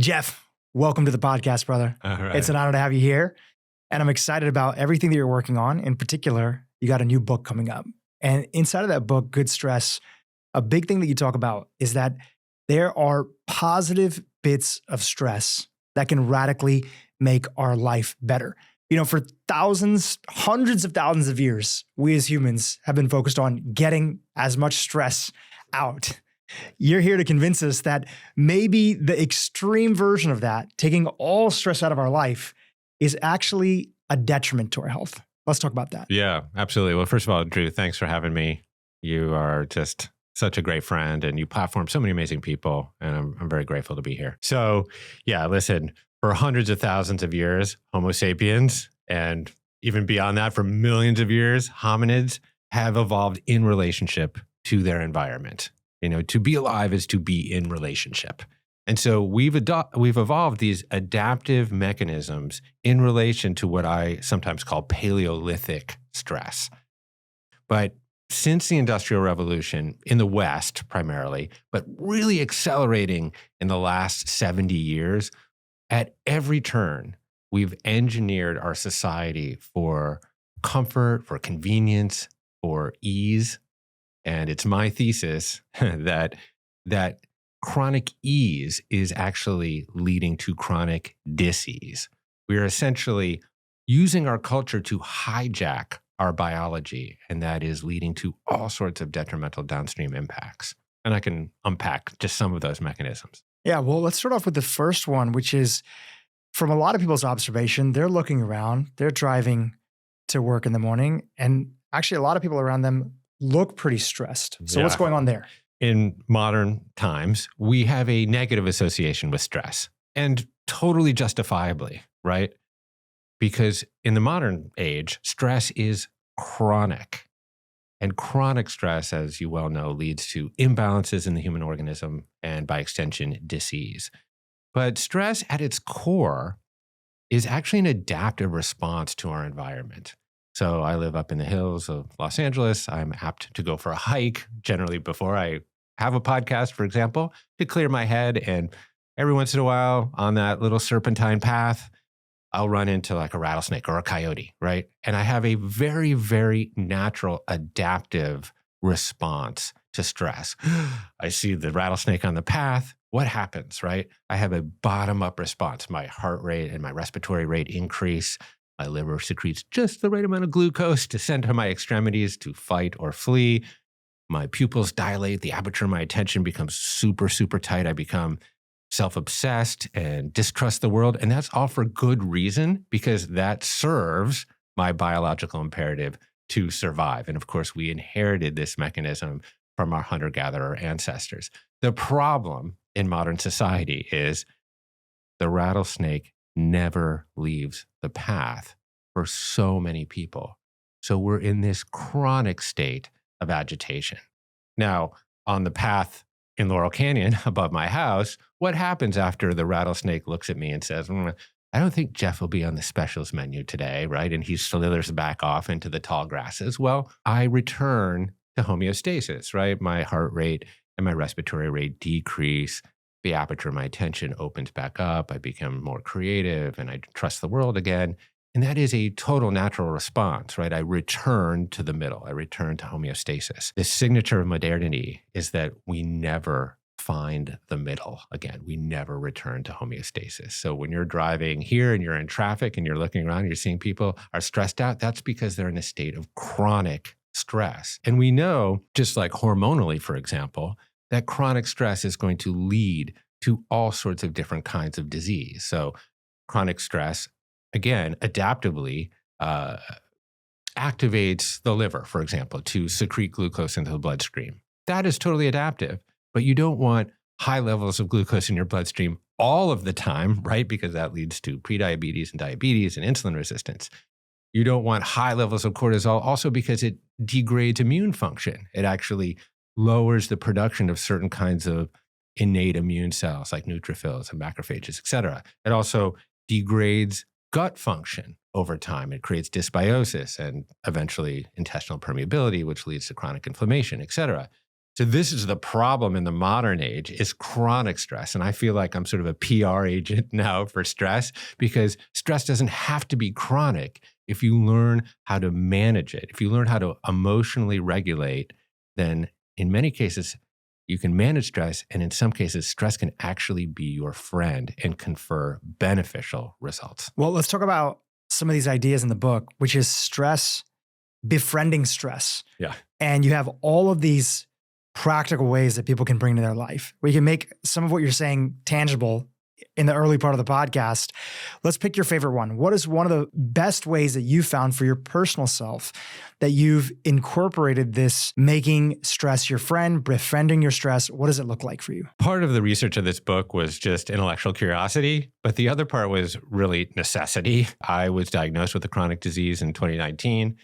Jeff, welcome to the podcast, brother. All right. It's an honor to have you here. And I'm excited about everything that you're working on. In particular, you got a new book coming up. And inside of that book, Good Stress, a big thing that you talk about is that there are positive bits of stress that can radically make our life better. You know, for thousands, hundreds of thousands of years, we as humans have been focused on getting as much stress out. You're here to convince us that maybe the extreme version of that, taking all stress out of our life, is actually a detriment to our health. Let's talk about that. Yeah, absolutely. Well, first of all, Dhru, thanks for having me. You are just such a great friend and you platform so many amazing people. And I'm very grateful to be here. So yeah, listen, for hundreds of thousands of years, Homo sapiens, and even beyond that, for millions of years, hominids have evolved in relationship to their environment. You know, to be alive is to be in relationship. And so we've evolved these adaptive mechanisms in relation to what I sometimes call Paleolithic stress. But since the Industrial Revolution, in the West primarily, but really accelerating in the last 70 years, at every turn, we've engineered our society for comfort, for convenience, for ease. And it's my thesis that chronic ease is actually leading to chronic dis-ease. We are essentially using our culture to hijack our biology, and that is leading to all sorts of detrimental downstream impacts. And I can unpack just some of those mechanisms. Yeah, well, let's start off with the first one, which is from a lot of people's observation, they're looking around, they're driving to work in the morning, and actually a lot of people around them look pretty stressed. So what's going on there? In modern times, we have a negative association with stress, and totally justifiably, right? Because in the modern age, stress is chronic. And chronic stress, as you well know, leads to imbalances in the human organism and by extension, disease. But stress at its core is actually an adaptive response to our environment. So I live up in the hills of Los Angeles. I'm apt to go for a hike, generally before I have a podcast, for example, to clear my head. And every once in a while on that little serpentine path, I'll run into like a rattlesnake or a coyote, right? And I have a very, very natural adaptive response to stress. I see the rattlesnake on the path. What happens, right? I have a bottom-up response. My heart rate and my respiratory rate increase. My liver secretes just the right amount of glucose to send to my extremities to fight or flee. My pupils dilate. The aperture of my attention becomes super, super tight. I become self-obsessed and distrust the world. And that's all for good reason, because that serves my biological imperative to survive. And of course, we inherited this mechanism from our hunter-gatherer ancestors. The problem in modern society is the rattlesnake never leaves the path for so many people. So we're in this chronic state of agitation. Now, on the path in Laurel Canyon above my house, what happens after the rattlesnake looks at me and says, I don't think Jeff will be on the specials menu today, right? And he slithers back off into the tall grasses. Well, I return to homeostasis, right? My heart rate and my respiratory rate decrease. The aperture of my attention opens back up. I become more creative and I trust the world again. And that is a total natural response, right? I return to the middle. I return to homeostasis. The signature of modernity is that we never find the middle again. We never return to homeostasis. So when you're driving here and you're in traffic and you're looking around, you're seeing people are stressed out, that's because they're in a state of chronic stress. And we know, just like hormonally, for example, that chronic stress is going to lead to all sorts of different kinds of disease. So chronic stress, again, adaptively activates the liver, for example, to secrete glucose into the bloodstream. That is totally adaptive, but you don't want high levels of glucose in your bloodstream all of the time, right? Because that leads to prediabetes and diabetes and insulin resistance. You don't want high levels of cortisol also because it degrades immune function. It actually lowers the production of certain kinds of innate immune cells like neutrophils and macrophages, et cetera. It also degrades gut function over time. It creates dysbiosis and eventually intestinal permeability, which leads to chronic inflammation, et cetera. So this is the problem in the modern age, is chronic stress. And I feel like I'm sort of a PR agent now for stress, because stress doesn't have to be chronic if you learn how to manage it. If you learn how to emotionally regulate, then in many cases, you can manage stress. And in some cases, stress can actually be your friend and confer beneficial results. Well, let's talk about some of these ideas in the book, which is stress, befriending stress. Yeah. And you have all of these practical ways that people can bring to their life. We can make some of what you're saying tangible in the early part of the podcast. Let's pick your favorite one. What is one of the best ways that you found for your personal self that you've incorporated this making stress your friend, befriending your stress? What does it look like for you? Part of the research of this book was just intellectual curiosity, but the other part was really necessity. I was diagnosed with a chronic disease in 2019.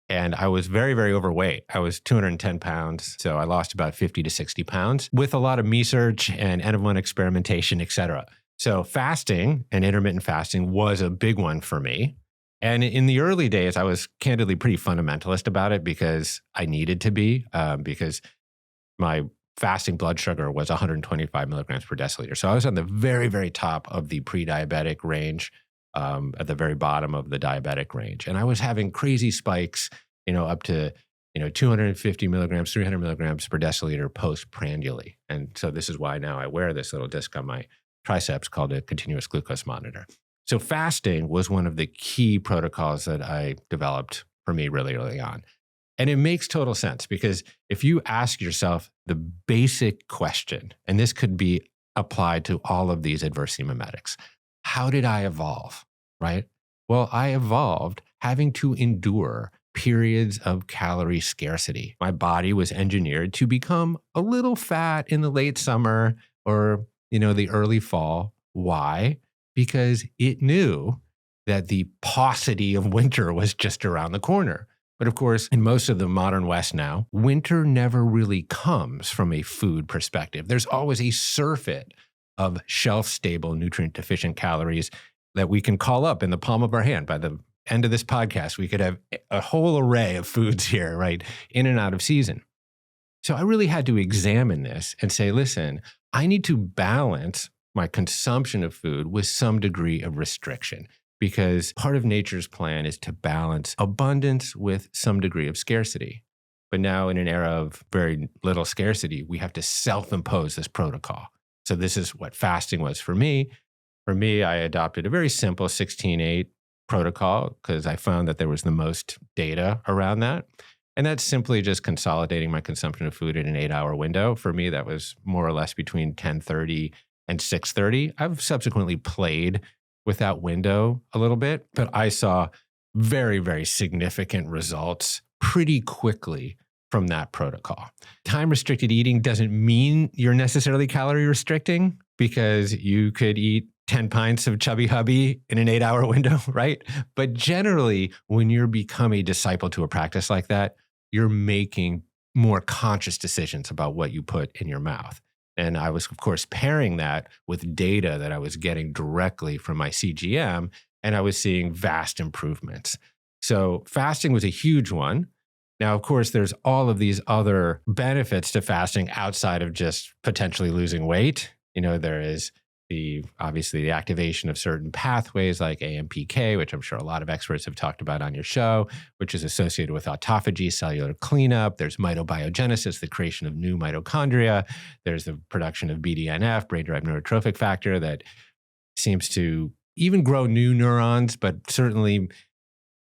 And I was very, very overweight. I was 210 pounds. So I lost about 50 to 60 pounds with a lot of research and N-of-1 experimentation, et cetera. So fasting and intermittent fasting was a big one for me. And in the early days, I was candidly pretty fundamentalist about it because I needed to be, because my fasting blood sugar was 125 milligrams per deciliter. So I was on the very, very top of the pre-diabetic range, at the very bottom of the diabetic range. And I was having crazy spikes, up to, 250 milligrams, 300 milligrams per deciliter postprandially. And so this is why now I wear this little disc on my triceps called a continuous glucose monitor. So fasting was one of the key protocols that I developed for me really early on. And it makes total sense, because if you ask yourself the basic question, and this could be applied to all of these adversity mimetics, how did I evolve, right? Well, I evolved having to endure periods of calorie scarcity. My body was engineered to become a little fat in the late summer or, the early fall. Why? Because it knew that the paucity of winter was just around the corner. But of course, in most of the modern West now, winter never really comes from a food perspective. There's always a surfeit of shelf-stable, nutrient-deficient calories that we can call up in the palm of our hand. By the end of this podcast, we could have a whole array of foods here, right, in and out of season. So I really had to examine this and say, listen, I need to balance my consumption of food with some degree of restriction, because part of nature's plan is to balance abundance with some degree of scarcity. But now in an era of very little scarcity, we have to self-impose this protocol. So this is what fasting was for me. For me, I adopted a very simple 16-8 protocol because I found that there was the most data around that. And that's simply just consolidating my consumption of food in an 8-hour window. For me, that was more or less between 10:30 and 6:30. I've subsequently played with that window a little bit, but I saw very, very significant results pretty quickly from that protocol. Time-restricted eating doesn't mean you're necessarily calorie restricting, because you could eat 10 pints of Chubby Hubby in an 8-hour window, right? But generally, when you become a disciple to a practice like that, you're making more conscious decisions about what you put in your mouth. And I was, of course, pairing that with data that I was getting directly from my CGM, and I was seeing vast improvements. So fasting was a huge one. Now, of course, there's all of these other benefits to fasting outside of just potentially losing weight. There is obviously the activation of certain pathways like AMPK, which I'm sure a lot of experts have talked about on your show, which is associated with autophagy, cellular cleanup. There's mitobiogenesis, the creation of new mitochondria. There's the production of BDNF, brain-derived neurotrophic factor, that seems to even grow new neurons, but certainly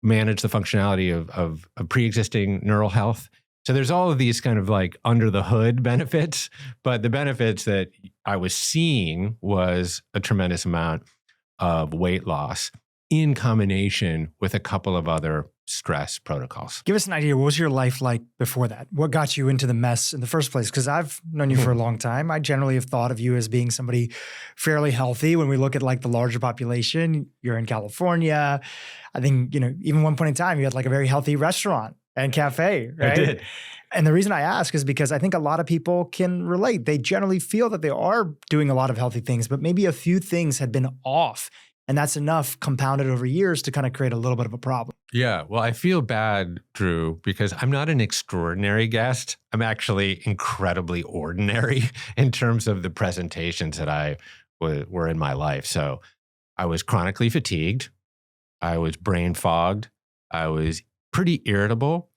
manage the functionality of pre-existing neural health. So there's all of these kind of like under the hood benefits, but the benefits that I was seeing was a tremendous amount of weight loss in combination with a couple of other stress protocols. Give us an idea. What was your life like before that? What got you into the mess in the first place? Because I've known you for a long time. I generally have thought of you as being somebody fairly healthy. When we look at like the larger population, you're in California. I think, even one point in time, you had like a very healthy restaurant and cafe, right? I did. And the reason I ask is because I think a lot of people can relate. They generally feel that they are doing a lot of healthy things, but maybe a few things had been off And that's enough compounded over years to kind of create a little bit of a problem. Yeah. Well, I feel bad, Dhru, because I'm not an extraordinary guest. I'm actually incredibly ordinary in terms of the presentations that were in my life. So I was chronically fatigued. I was brain fogged. I was pretty irritable,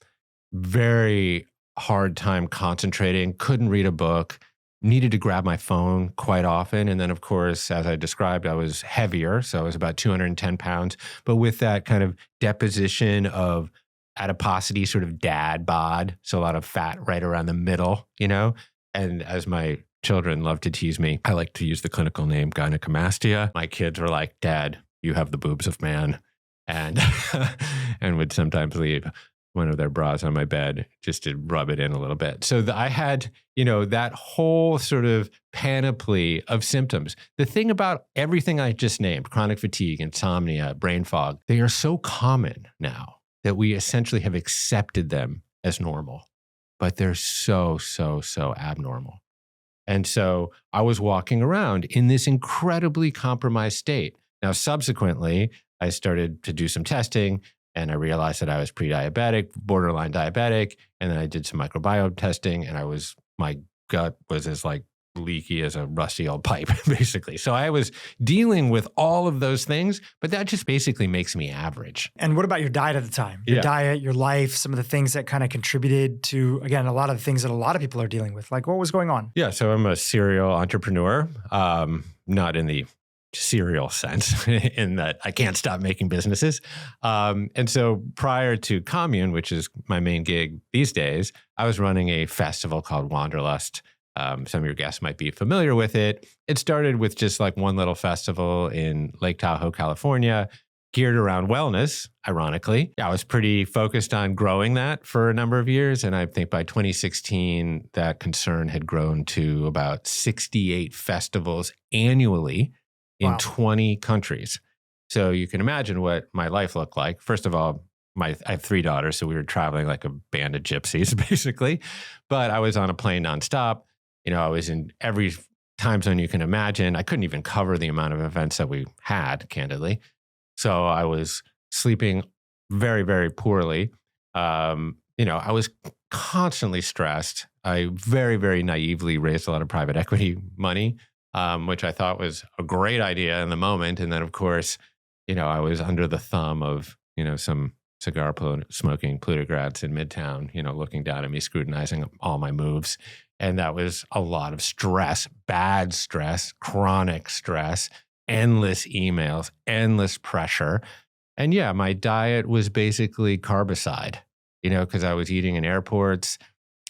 very hard time concentrating, couldn't read a book, needed to grab my phone quite often. And then, of course, as I described, I was heavier. So I was about 210 pounds, but with that kind of deposition of adiposity, sort of dad bod. So a lot of fat right around the middle, And as my children love to tease me, I like to use the clinical name gynecomastia. My kids were like, Dad, you have the boobs of man. And and would sometimes leave one of their bras on my bed just to rub it in a little bit. So I had, that whole sort of panoply of symptoms. The thing about everything I just named, chronic fatigue, insomnia, brain fog, they are so common now that we essentially have accepted them as normal, but they're so abnormal. And so I was walking around in this incredibly compromised state. Now, subsequently, I started to do some testing and I realized that I was pre-diabetic, borderline diabetic. And then I did some microbiome testing and my gut was as leaky as a rusty old pipe, basically. So I was dealing with all of those things, but that just basically makes me average. And what about your diet at the time? Your diet, your life, some of the things that kind of contributed to, again, a lot of the things that a lot of people are dealing with. Like, what was going on? Yeah, so I'm a serial entrepreneur, not in the serial sense, in that I can't stop making businesses. And so prior to Commune, which is my main gig these days, I was running a festival called Wanderlust. Some of your guests might be familiar with it. It started with just one little festival in Lake Tahoe, California, geared around wellness, ironically. I was pretty focused on growing that for a number of years. And I think by 2016, that concern had grown to about 68 festivals annually in 20 countries. So you can imagine what my life looked like. First of all, I have 3 daughters, so we were traveling like a band of gypsies, basically. But I was on a plane nonstop. I was in every time zone you can imagine. I couldn't even cover the amount of events that we had, candidly. So I was sleeping very, very poorly. I was constantly stressed. I very, very naively raised a lot of private equity money, which I thought was a great idea in the moment. And then, of course, I was under the thumb of, some cigar smoking plutocrats in Midtown, looking down at me, scrutinizing all my moves. And that was a lot of stress, bad stress, chronic stress, endless emails, endless pressure. And yeah, my diet was basically carbicide, because I was eating in airports.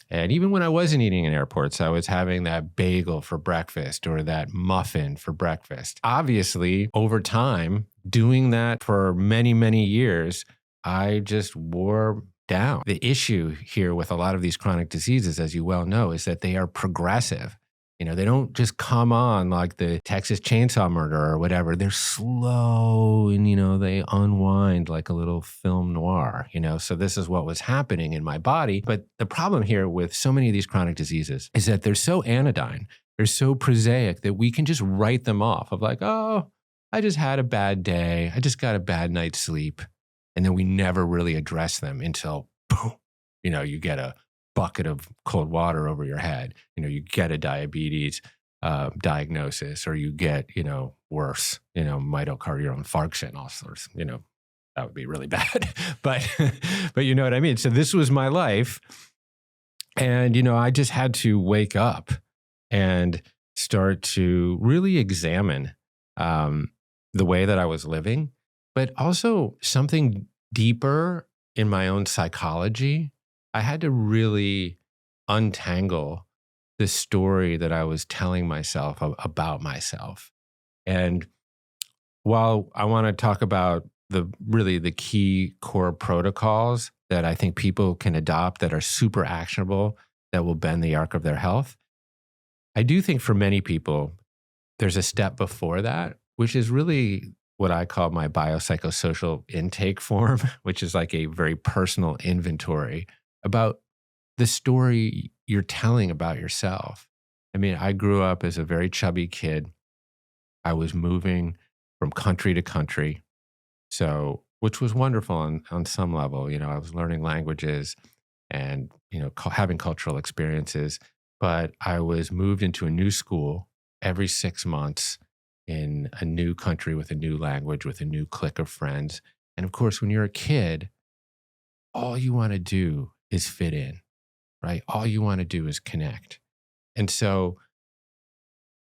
And even when I wasn't eating in airports, I was having that bagel for breakfast or that muffin for breakfast. Obviously, over time, doing that for many, many years, I just wore down. The issue here with a lot of these chronic diseases, as you well know, is that they are progressive. They don't just come on like the Texas Chainsaw Murderer or whatever. They're slow and, they unwind like a little film noir, So this is what was happening in my body. But the problem here with so many of these chronic diseases is that they're so anodyne, they're so prosaic that we can just write them off of like, oh, I just had a bad day. I just got a bad night's sleep. And then we never really address them until, boom, you get a bucket of cold water over your head. You get a diabetes diagnosis, or you get, worse, mitochondrial infarction, all sorts, that would be really bad. but you know what I mean? So this was my life. And, I just had to wake up and start to really examine the way that I was living, but also something deeper in my own psychology. I had to really untangle the story that I was telling myself about myself. And while I want to talk about the key core protocols that I think people can adopt that are super actionable, that will bend the arc of their health, I do think for many people, there's a step before that, which is really what I call my biopsychosocial intake form, which is like a very personal inventory about the story you're telling about yourself. I mean, I grew up as a very chubby kid. I was moving from country to country. So, which was wonderful on some level. You know, I was learning languages and, you know, having cultural experiences, but I was moved into a new school every 6 months in a new country with a new language, with a new clique of friends. And of course, when you're a kid, all you want to do is fit in, right? All you want to do is connect. And so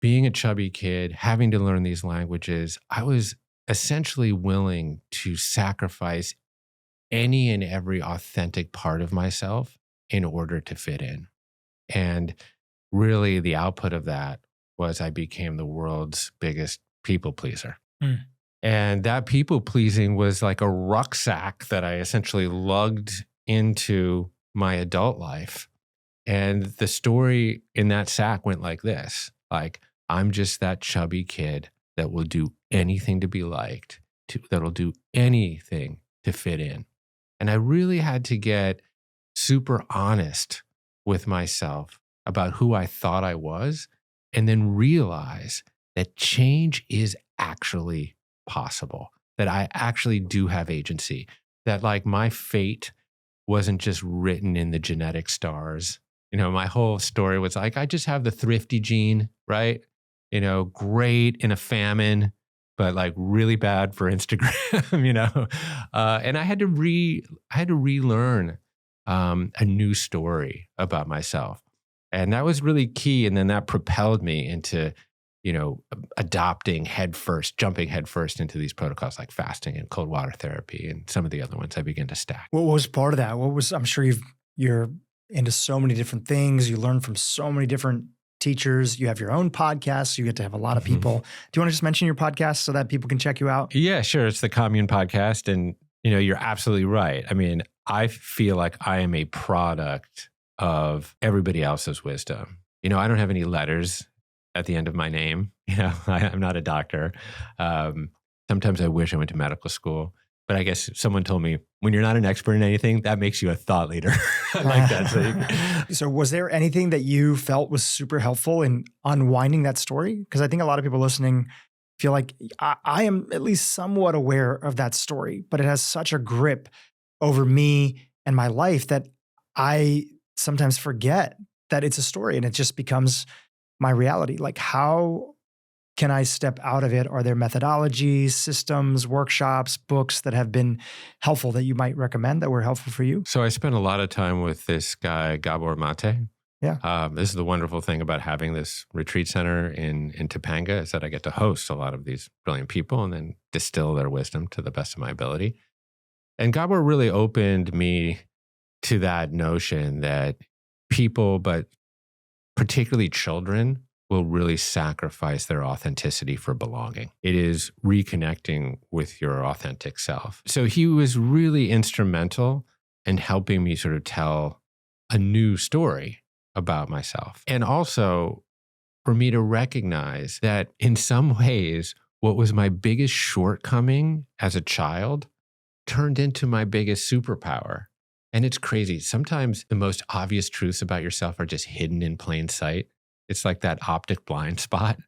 being a chubby kid, having to learn these languages, I was essentially willing to sacrifice any and every authentic part of myself in order to fit in. And really the output of that was I became the world's biggest people pleaser. Mm. And that people pleasing was like a rucksack that I essentially lugged into my adult life. And the story in that sack went like this, like, I'm just that chubby kid that will do anything to be liked, that'll do anything to fit in. And I really had to get super honest with myself about who I thought I was, and then realize that change is actually possible, that I actually do have agency, that like my fate wasn't just written in the genetic stars. You know, my whole story was like, I just have the thrifty gene, right? You know, great in a famine, but like really bad for Instagram, you know? And I had to relearn a new story about myself. And that was really key. And then that propelled me into, you know, jumping headfirst into these protocols like fasting and cold water therapy and some of the other ones I began to stack. What was part of that? I'm sure you're into so many different things. You learn from so many different teachers. You have your own podcast. So you get to have a lot of people. Do you want to just mention your podcast so that people can check you out? Yeah, sure. It's the Commune podcast. And, you know, you're absolutely right. I mean, I feel like I am a product of everybody else's wisdom. You know, I don't have any letters at the end of my name. You know, I'm not a doctor. Sometimes I wish I went to medical school, but I guess someone told me when you're not an expert in anything, that makes you a thought leader. I like that. So was there anything that you felt was super helpful in unwinding that story? Because I think a lot of people listening feel like I am at least somewhat aware of that story, but it has such a grip over me and my life that I sometimes forget that it's a story and it just becomes my reality. Like, how can I step out of it? Are there methodologies, systems, workshops, books that have been helpful that you might recommend that were helpful for you? So I spent a lot of time with this guy, Gabor Mate. Yeah. This is the wonderful thing about having this retreat center in Topanga is that I get to host a lot of these brilliant people and then distill their wisdom to the best of my ability. And Gabor really opened me to that notion that people, but particularly children, will really sacrifice their authenticity for belonging. It is reconnecting with your authentic self. So he was really instrumental in helping me sort of tell a new story about myself. And also for me to recognize that in some ways, what was my biggest shortcoming as a child turned into my biggest superpower. And it's crazy. Sometimes the most obvious truths about yourself are just hidden in plain sight. It's like that optic blind spot.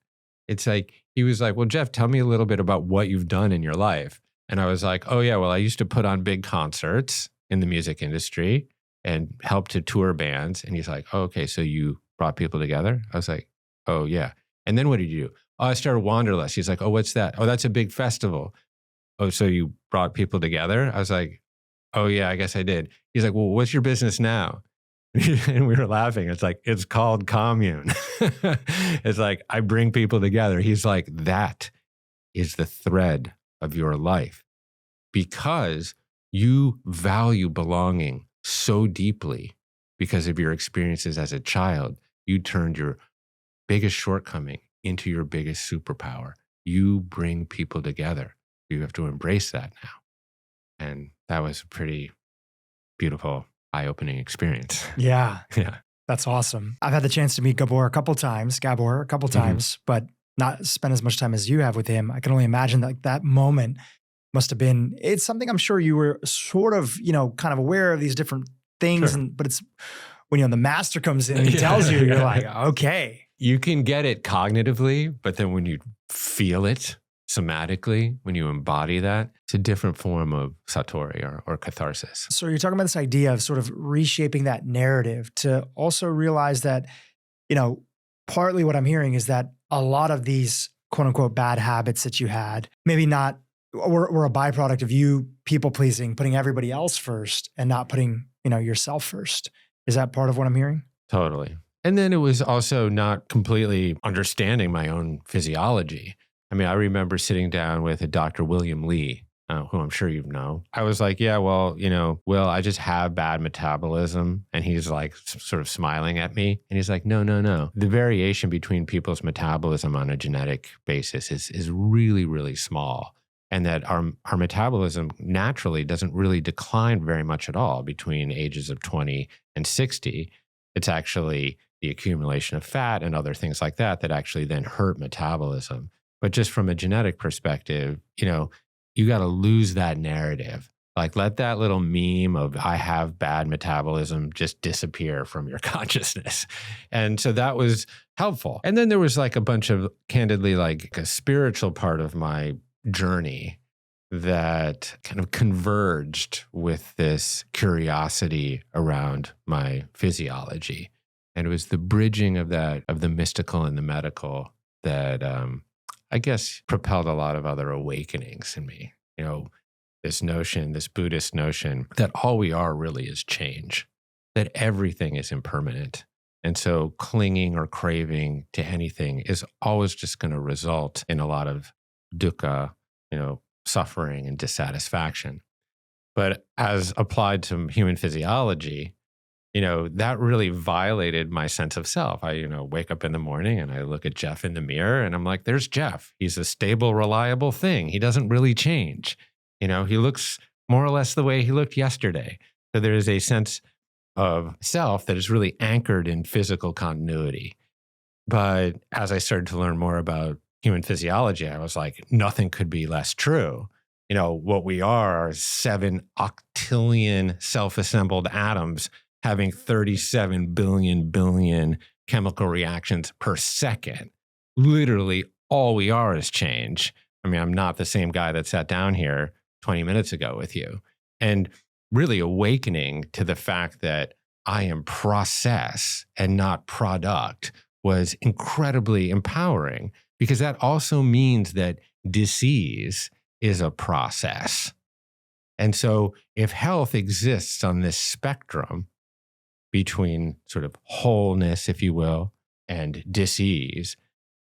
It's like, he was like, well, Jeff, tell me a little bit about what you've done in your life. And I was like, oh yeah, well, I used to put on big concerts in the music industry and help to tour bands. And he's like, oh, okay, so you brought people together? I was like, oh yeah. And then what did you do? Oh, I started Wanderlust. He's like, oh, what's that? Oh, that's a big festival. Oh, so you brought people together? I was like, oh yeah, I guess I did. He's like, well, what's your business now? And we were laughing. It's like, it's called Commune. It's like, I bring people together. He's like, that is the thread of your life because you value belonging so deeply because of your experiences as a child. You turned your biggest shortcoming into your biggest superpower. You bring people together. You have to embrace that now. And that was a pretty beautiful, eye-opening experience. Yeah. Yeah. That's awesome. I've had the chance to meet Gabor a couple times, but not spend as much time as you have with him. I can only imagine that moment must have been, it's something I'm sure you were sort of, kind of aware of these different things. Sure. But it's when, the master comes in and he tells you, you're like, okay. You can get it cognitively, but then when you feel it somatically, when you embody that, it's a different form of satori or catharsis. So you're talking about this idea of sort of reshaping that narrative to also realize that, partly what I'm hearing is that a lot of these quote unquote bad habits that you had, maybe not were a byproduct of you people pleasing, putting everybody else first and not putting, yourself first. Is that part of what I'm hearing? Totally. And then it was also not completely understanding my own physiology. I mean, I remember sitting down with a Dr. William Lee, who I'm sure you know. I was like, yeah, well, Will, I just have bad metabolism. And he's like sort of smiling at me. And he's like, no. The variation between people's metabolism on a genetic basis is really, really small. And that our metabolism naturally doesn't really decline very much at all between ages of 20 and 60. It's actually the accumulation of fat and other things like that actually then hurt metabolism. But just from a genetic perspective, you got to lose that narrative. Like let that little meme of I have bad metabolism just disappear from your consciousness. And so that was helpful. And then there was like a bunch of, candidly, like a spiritual part of my journey that kind of converged with this curiosity around my physiology. And it was the bridging of that, of the mystical and the medical that I guess propelled a lot of other awakenings in me. This notion, this Buddhist notion that all we are really is change, that everything is impermanent. And so clinging or craving to anything is always just going to result in a lot of dukkha, suffering and dissatisfaction. But as applied to human physiology, that really violated my sense of self. I, wake up in the morning and I look at Jeff in the mirror and I'm like, there's Jeff. He's a stable, reliable thing. He doesn't really change. He looks more or less the way he looked yesterday. So there is a sense of self that is really anchored in physical continuity. But as I started to learn more about human physiology, I was like, nothing could be less true. What we are 7 octillion self-assembled atoms having 37 billion chemical reactions per second. Literally, all we are is change. I mean, I'm not the same guy that sat down here 20 minutes ago with you. And really awakening to the fact that I am process and not product was incredibly empowering, because that also means that disease is a process. And so if health exists on this spectrum between sort of wholeness, if you will, and disease,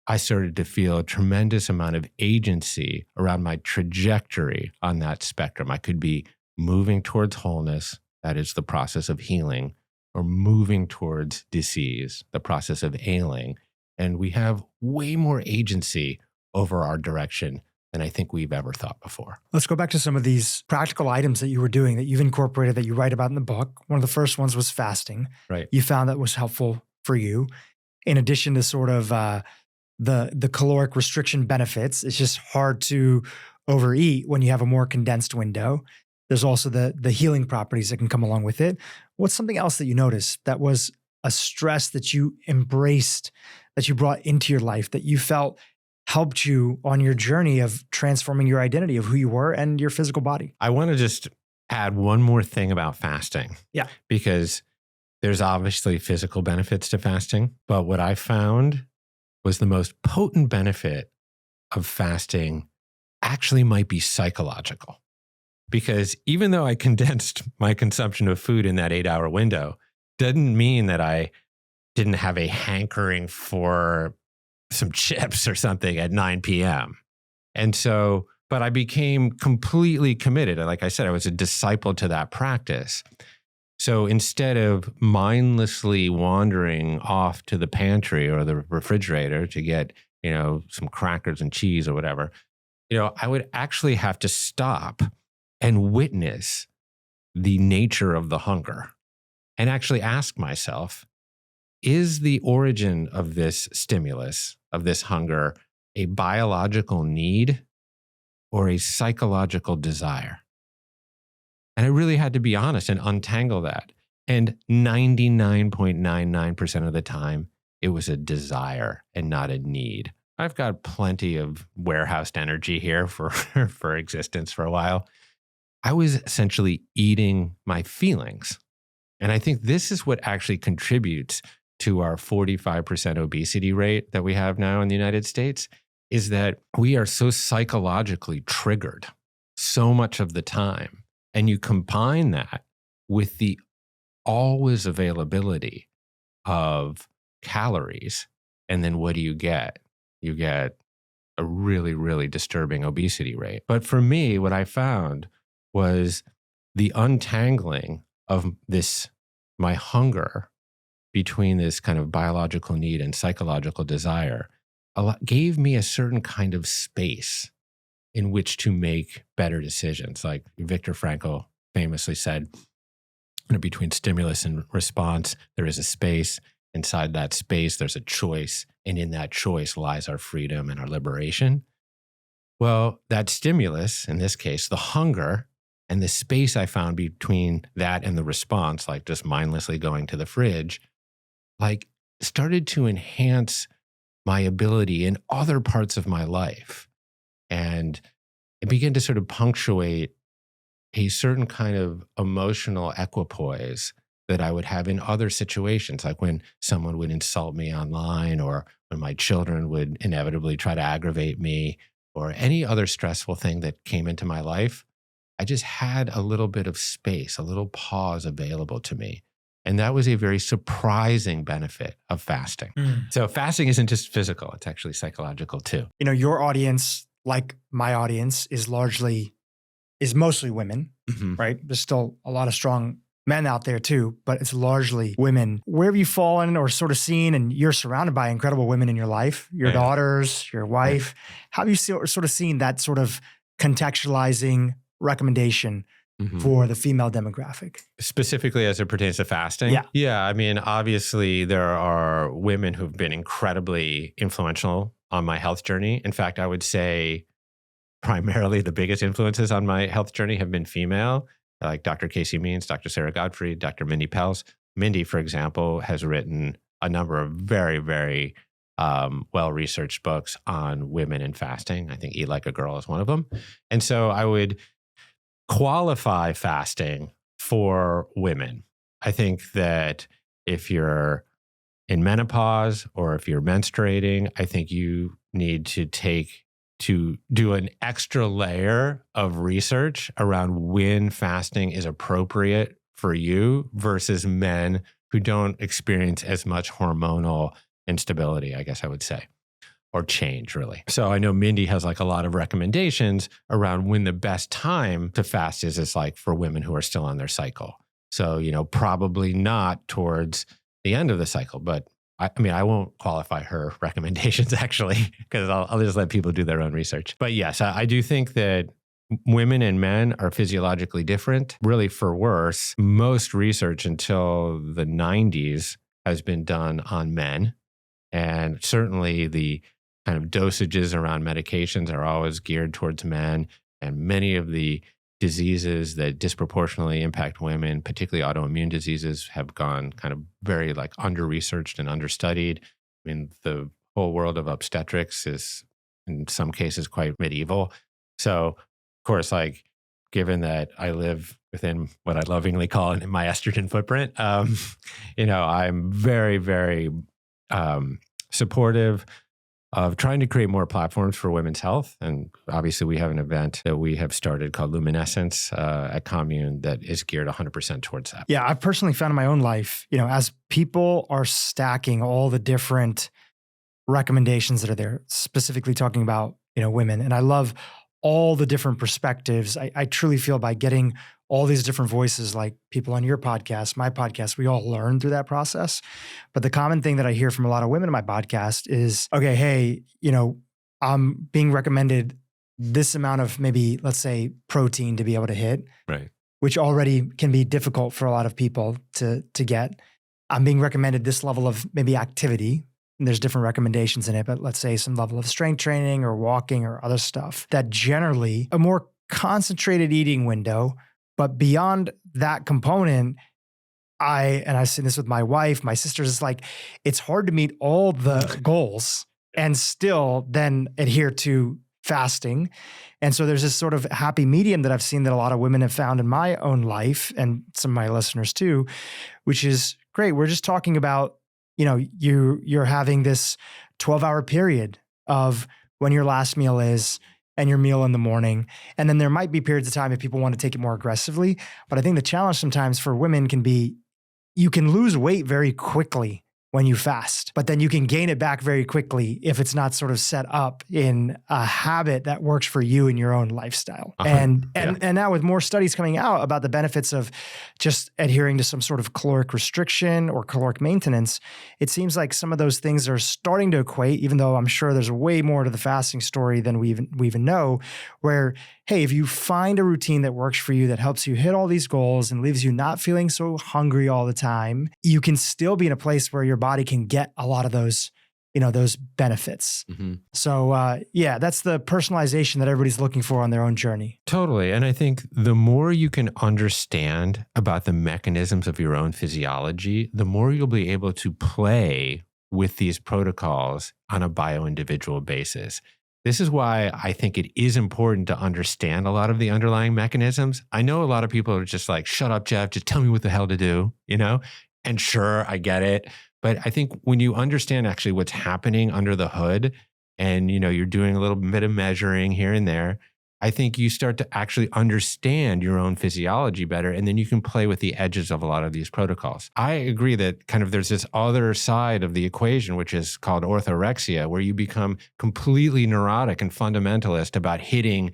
I started to feel a tremendous amount of agency around my trajectory on that spectrum. I could be moving towards wholeness, that is the process of healing, or moving towards disease, the process of ailing. And we have way more agency over our direction than I think we've ever thought before. Let's go back to some of these practical items that you were doing, that you've incorporated, that you write about in the book. One of the first ones was fasting. Right. You found that was helpful for you. In addition to sort of the caloric restriction benefits, it's just hard to overeat when you have a more condensed window. There's also the healing properties that can come along with it. What's something else that you noticed that was a stress that you embraced, that you brought into your life, that you felt helped you on your journey of transforming your identity of who you were and your physical body? I want to just add one more thing about fasting. Yeah. Because there's obviously physical benefits to fasting, but what I found was the most potent benefit of fasting actually might be psychological. Because even though I condensed my consumption of food in that 8-hour window, doesn't mean that I didn't have a hankering for some chips or something at 9 p.m. And so, but I became completely committed. Like I said, I was a disciple to that practice. So instead of mindlessly wandering off to the pantry or the refrigerator to get, some crackers and cheese or whatever, I would actually have to stop and witness the nature of the hunger and actually ask myself, is the origin of this stimulus, of this hunger, a biological need or a psychological desire? And I really had to be honest and untangle that. And 99.99% of the time, it was a desire and not a need. I've got plenty of warehoused energy here for, for existence for a while. I was essentially eating my feelings. And I think this is what actually contributes to our 45% obesity rate that we have now in the United States, is that we are so psychologically triggered so much of the time. And you combine that with the always availability of calories. And then what do you get? You get a really, really disturbing obesity rate. But for me, what I found was the untangling of this, my hunger between this kind of biological need and psychological desire, gave me a certain kind of space in which to make better decisions. Like Viktor Frankl famously said, between stimulus and response, there is a space. Inside that space, there's a choice. And in that choice lies our freedom and our liberation. Well, that stimulus, in this case, the hunger and the space I found between that and the response, like just mindlessly going to the fridge, like started to enhance my ability in other parts of my life. And it began to sort of punctuate a certain kind of emotional equipoise that I would have in other situations, like when someone would insult me online, or when my children would inevitably try to aggravate me, or any other stressful thing that came into my life. I just had a little bit of space, a little pause available to me. And that was a very surprising benefit of fasting. So fasting isn't just physical, it's actually psychological too. You know, your audience, like my audience, is mostly women, right? There's still a lot of strong men out there too, but it's largely women. Where have you fallen or sort of seen, and you're surrounded by incredible women in your life, your daughters, your wife. How have you sort of seen that sort of contextualizing recommendation for the female demographic? Specifically as it pertains to fasting? Yeah. I mean, obviously there are women who've been incredibly influential on my health journey. In fact, I would say primarily the biggest influences on my health journey have been female, like Dr. Casey Means, Dr. Sarah Godfrey, Dr. Mindy Pels. Mindy, for example, has written a number of very, very well-researched books on women and fasting. I think Eat Like a Girl is one of them. And so I would qualify fasting for women. I think that if you're in menopause or if you're menstruating, I think you need to do an extra layer of research around when fasting is appropriate for you versus men who don't experience as much hormonal instability, I guess I would say, or change really. So I know Mindy has like a lot of recommendations around when the best time to fast is like for women who are still on their cycle. So, you know, probably not towards the end of the cycle, but I mean, I won't qualify her recommendations actually, because I'll just let people do their own research. But yes, I do think that women and men are physiologically different, really for worse. Most research until the 90s has been done on men. And certainly the kind of dosages around medications are always geared towards men. And many of the diseases that disproportionately impact women, particularly autoimmune diseases, have gone kind of very like under-researched and understudied. I mean, the whole world of obstetrics is in some cases quite medieval. So, of course, like given that I live within what I lovingly call my estrogen footprint, you know, I'm very, very supportive of trying to create more platforms for women's health. And obviously we have an event that we have started called Luminescence at Commune that is geared 100% towards that. Yeah, I've personally found in my own life, you know, as people are stacking all the different recommendations that are there, specifically talking about, you know, women. And I love all the different perspectives. I truly feel by getting all these different voices, like people on your podcast, my podcast, we all learn through that process. But the common thing that I hear from a lot of women in my podcast is, okay, hey, you know, I'm being recommended this amount of maybe, let's say, protein to be able to hit, right? Which already can be difficult for a lot of people to get. I'm being recommended this level of maybe activity. And there's different recommendations in it, but let's say some level of strength training or walking or other stuff that generally a more concentrated eating window. But beyond that component, I've seen this with my wife, my sisters, it's like, it's hard to meet all the goals and still then adhere to fasting. And so there's this sort of happy medium that I've seen that a lot of women have found in my own life and some of my listeners too, which is great. We're just talking about, you're having this 12-hour period of when your last meal is and your meal in the morning. And then there might be periods of time if people want to take it more aggressively. But I think the challenge sometimes for women can be, you can lose weight very quickly when you fast, but then you can gain it back very quickly if it's not sort of set up in a habit that works for you in your own lifestyle. And now with more studies coming out about the benefits of just adhering to some sort of caloric restriction or caloric maintenance, it seems like some of those things are starting to equate, even though I'm sure there's way more to the fasting story than we even know, where, hey, if you find a routine that works for you, that helps you hit all these goals and leaves you not feeling so hungry all the time, you can still be in a place where your body can get a lot of those, those benefits. Mm-hmm. So that's the personalization that everybody's looking for on their own journey. Totally. And I think the more you can understand about the mechanisms of your own physiology, the more you'll be able to play with these protocols on a bio-individual basis. This is why I think it is important to understand a lot of the underlying mechanisms. I know a lot of people are just like, shut up, Jeff, just tell me what the hell to do, And sure, I get it. But I think when you understand actually what's happening under the hood and, you're doing a little bit of measuring here and there, I think you start to actually understand your own physiology better, and then you can play with the edges of a lot of these protocols. I agree that kind of there's this other side of the equation, which is called orthorexia, where you become completely neurotic and fundamentalist about hitting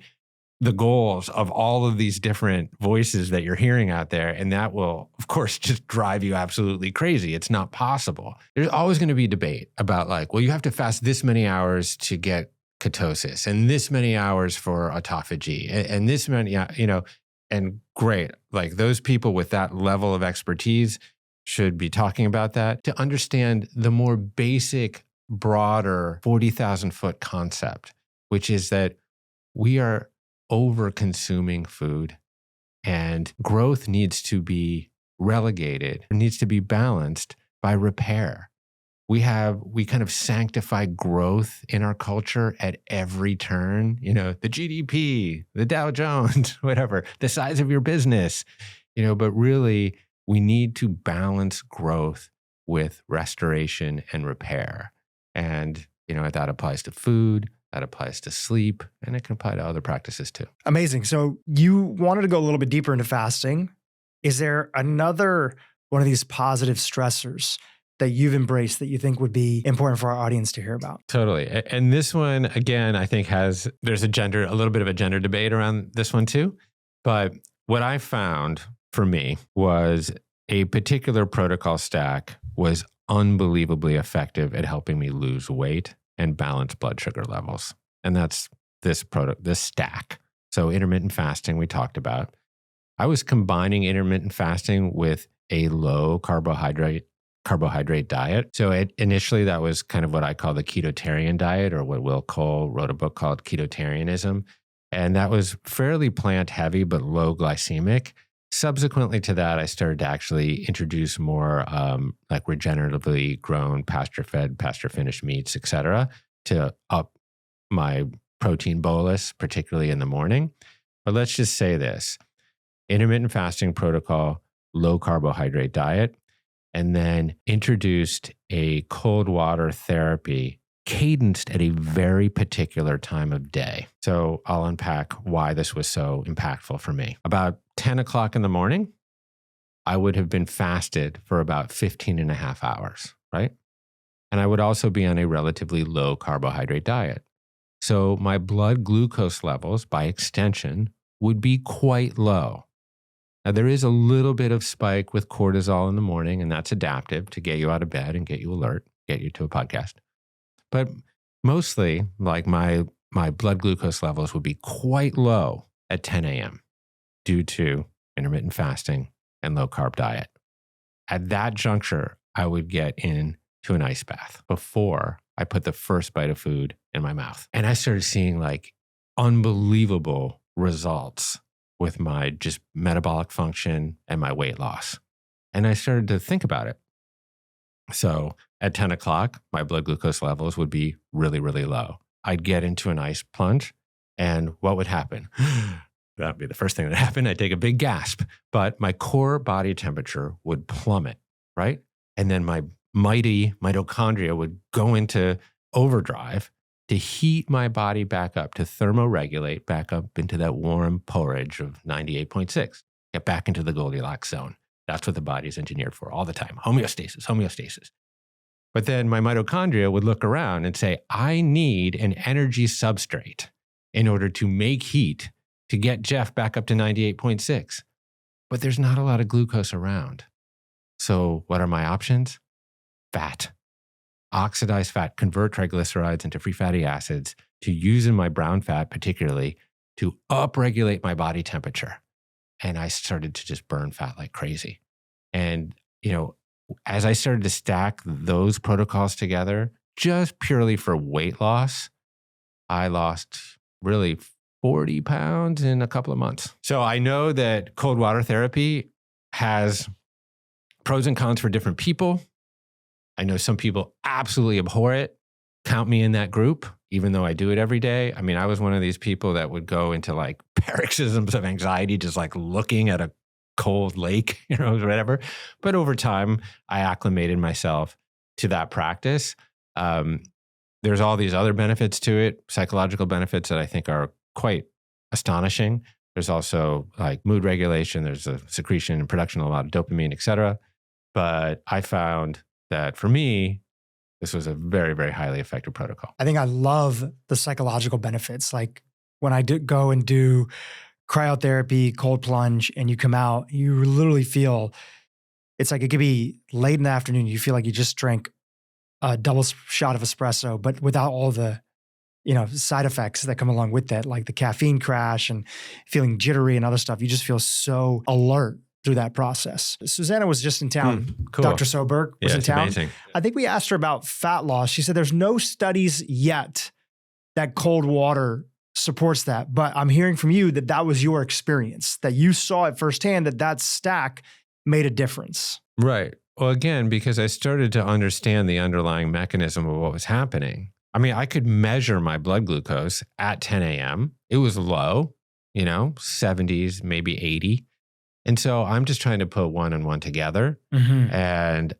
the goals of all of these different voices that you're hearing out there. And that will, of course, just drive you absolutely crazy. It's not possible. There's always going to be debate about you have to fast this many hours to get ketosis and this many hours for autophagy and this many, and great. Those people with that level of expertise should be talking about that to understand the more basic, broader 40,000 foot concept, which is that we are over-consuming food and growth needs to be relegated, needs to be balanced by repair. We kind of sanctify growth in our culture at every turn, the GDP, the Dow Jones, whatever, the size of your business, but really we need to balance growth with restoration and repair. And, that applies to food, that applies to sleep, and it can apply to other practices too. Amazing. So you wanted to go a little bit deeper into fasting. Is there another one of these positive stressors that you've embraced that you think would be important for our audience to hear about? Totally. And this one, again, I think there's a little bit of a gender debate around this one too. But what I found for me was a particular protocol stack was unbelievably effective at helping me lose weight and balance blood sugar levels. And that's this stack. So intermittent fasting we talked about. I was combining intermittent fasting with a low carbohydrate diet. So initially that was kind of what I call the ketotarian diet, or what Will Cole wrote a book called Ketotarianism. And that was fairly plant heavy, but low glycemic. Subsequently to that, I started to actually introduce more regeneratively grown, pasture-fed, pasture-finished meats, et cetera, to up my protein bolus, particularly in the morning. But let's just say this: intermittent fasting protocol, low carbohydrate diet, and then introduced a cold water therapy cadenced at a very particular time of day. So I'll unpack why this was so impactful for me. About 10 o'clock in the morning, I would have been fasted for about 15 and a half hours, right? And I would also be on a relatively low carbohydrate diet. So my blood glucose levels, by extension, would be quite low. Now, there is a little bit of spike with cortisol in the morning, and that's adaptive to get you out of bed and get you alert, get you to a podcast. But mostly, my blood glucose levels would be quite low at 10 a.m. due to intermittent fasting and low carb diet. At that juncture, I would get into an ice bath before I put the first bite of food in my mouth. And I started seeing unbelievable results with my just metabolic function and my weight loss. And I started to think about it. So at 10 o'clock, my blood glucose levels would be really, really low. I'd get into an ice plunge, and what would happen? That'd be the first thing that happened. I'd take a big gasp, but my core body temperature would plummet, right? And then my mighty mitochondria would go into overdrive to heat my body back up, to thermoregulate back up into that warm porridge of 98.6, get back into the Goldilocks zone. That's what the body's engineered for all the time. Homeostasis, homeostasis. But then my mitochondria would look around and say, I need an energy substrate in order to make heat to get Jeff back up to 98.6. But there's not a lot of glucose around. So what are my options? Fat. Oxidized fat, convert triglycerides into free fatty acids, to use in my brown fat particularly to upregulate my body temperature. And I started to just burn fat like crazy. And, as I started to stack those protocols together, just purely for weight loss, I lost really 40 pounds in a couple of months. So I know that cold water therapy has pros and cons for different people. I know some people absolutely abhor it. Count me in that group, even though I do it every day. I mean, I was one of these people that would go into like paroxysms of anxiety, just like looking at a cold lake, whatever. But over time, I acclimated myself to that practice. There's all these other benefits to it, psychological benefits that I think are quite astonishing. There's also like mood regulation. There's a secretion and production of a lot of dopamine, et cetera. But I found that for me, this was a very, very highly effective protocol. I think I love the psychological benefits. Like when I go and do cryotherapy, cold plunge, and you come out, you literally feel, it's like it could be late in the afternoon. You feel like you just drank a double shot of espresso, but without all the, side effects that come along with that, like the caffeine crash and feeling jittery and other stuff. You just feel so alert through that process. Susanna was just in town. Cool. Dr. Soberg was in town. Amazing. I think we asked her about fat loss. She said there's no studies yet that cold water supports that. But I'm hearing from you that was your experience, that you saw it firsthand, that stack made a difference. Right. Well, again, because I started to understand the underlying mechanism of what was happening. I mean, I could measure my blood glucose at 10 a.m. It was low, 70s, maybe 80. And so I'm just trying to put one and one together and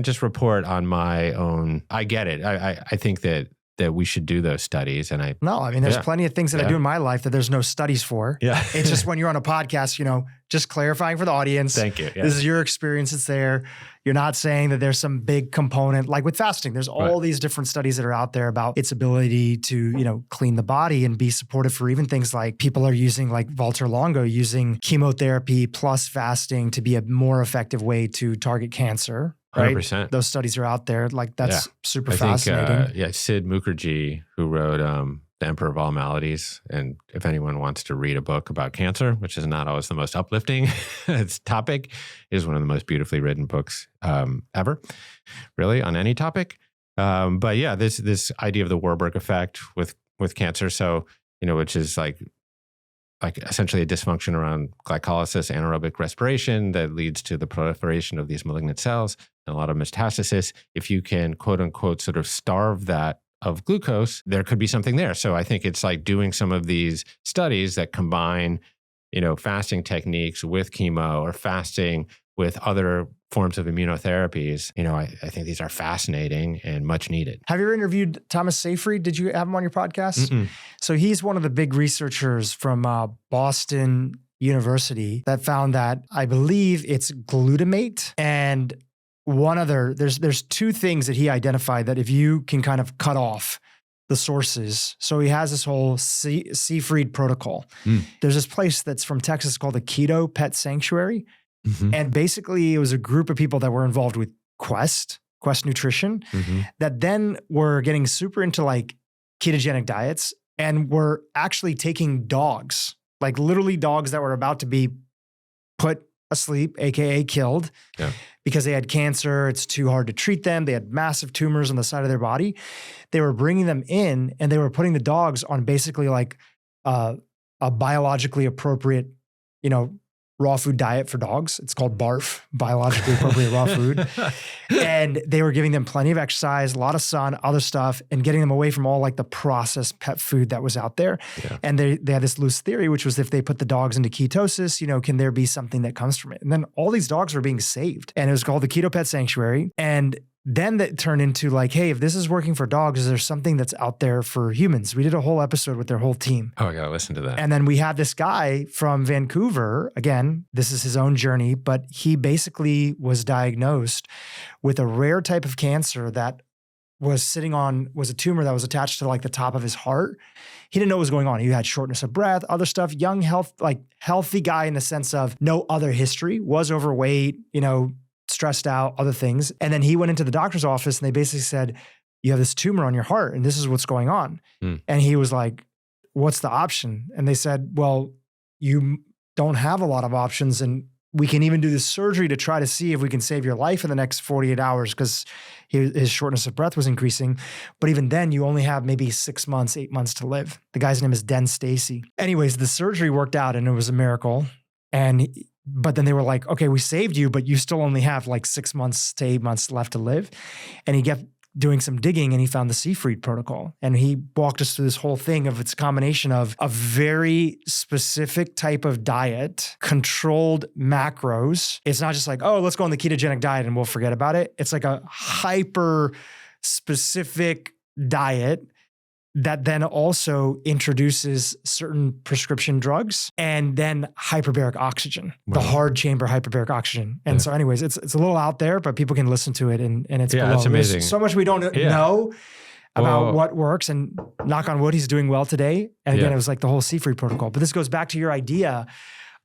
just report on my own. I get it. I think that we should do those studies. And there's plenty of things that I do in my life that there's no studies for. Yeah. It's just when you're on a podcast, just clarifying for the audience. Thank you. Yeah. This is your experience. It's there. You're not saying that there's some big component, like with fasting, there's all these different studies that are out there about its ability to, clean the body and be supportive for even things like people are using, like Walter Longo, using chemotherapy plus fasting to be a more effective way to target cancer. Right? 100%. Those studies are out there. Like that's super fascinating. Sid Mukherjee, who wrote The Emperor of All Maladies. And if anyone wants to read a book about cancer, which is not always the most uplifting topic, is one of the most beautifully written books ever, really, on any topic. But yeah, this idea of the Warburg effect with cancer. So, which is like essentially a dysfunction around glycolysis, anaerobic respiration that leads to the proliferation of these malignant cells and a lot of metastasis. If you can, quote unquote, sort of starve that of glucose, there could be something there. So I think it's like doing some of these studies that combine, fasting techniques with chemo or fasting with other forms of immunotherapies. I think these are fascinating and much needed. Have you ever interviewed Thomas Seyfried? Did you have him on your podcast? Mm-mm. So he's one of the big researchers from Boston University that found that, I believe it's glutamate and one other, there's two things that he identified that if you can kind of cut off the sources. So he has this whole Seyfried protocol. There's this place that's from Texas called the Keto Pet Sanctuary. And basically it was a group of people that were involved with Quest Nutrition, that then were getting super into like ketogenic diets and were actually taking dogs, like literally dogs that were about to be put asleep, AKA killed, because they had cancer. It's too hard to treat them. They had massive tumors on the side of their body. They were bringing them in and they were putting the dogs on basically like a biologically appropriate, raw food diet for dogs. It's called BARF, biologically appropriate raw food. And they were giving them plenty of exercise, a lot of sun, other stuff, and getting them away from all like the processed pet food that was out there. Yeah. And they had this loose theory, which was if they put the dogs into ketosis, can there be something that comes from it? And then all these dogs were being saved. And it was called the Keto Pet Sanctuary. And then that turned into like, hey, if this is working for dogs, is there something that's out there for humans? We did a whole episode with their whole team. Oh, I got to listen to that. And then we had this guy from Vancouver. Again, this is his own journey, but he basically was diagnosed with a rare type of cancer that was a tumor that was attached to like the top of his heart. He didn't know what was going on. He had shortness of breath, other stuff, young, healthy guy in the sense of no other history, was overweight, stressed out, other things. And then he went into the doctor's office and they basically said, you have this tumor on your heart and this is what's going on. And he was like, what's the option? And they said, well, you don't have a lot of options and we can even do this surgery to try to see if we can save your life in the next 48 hours because his shortness of breath was increasing. But even then, you only have maybe 6 months, 8 months to live. The guy's name is Den Stacy. Anyways, the surgery worked out and it was a miracle. But then they were like, okay, we saved you, but you still only have like 6 months to 8 months left to live. And he kept doing some digging and he found the Seafried protocol. And he walked us through this whole thing of its combination of a very specific type of diet, controlled macros. It's not just like, oh, let's go on the ketogenic diet and we'll forget about it. It's like a hyper specific diet that then also introduces certain prescription drugs and then hyperbaric oxygen, the hard chamber hyperbaric oxygen. And so anyways, it's a little out there, but people can listen to it and it's below. That's amazing. There's so much we don't know about what works, and knock on wood, he's doing well today. And again, it was like the whole Seafried protocol. But this goes back to your idea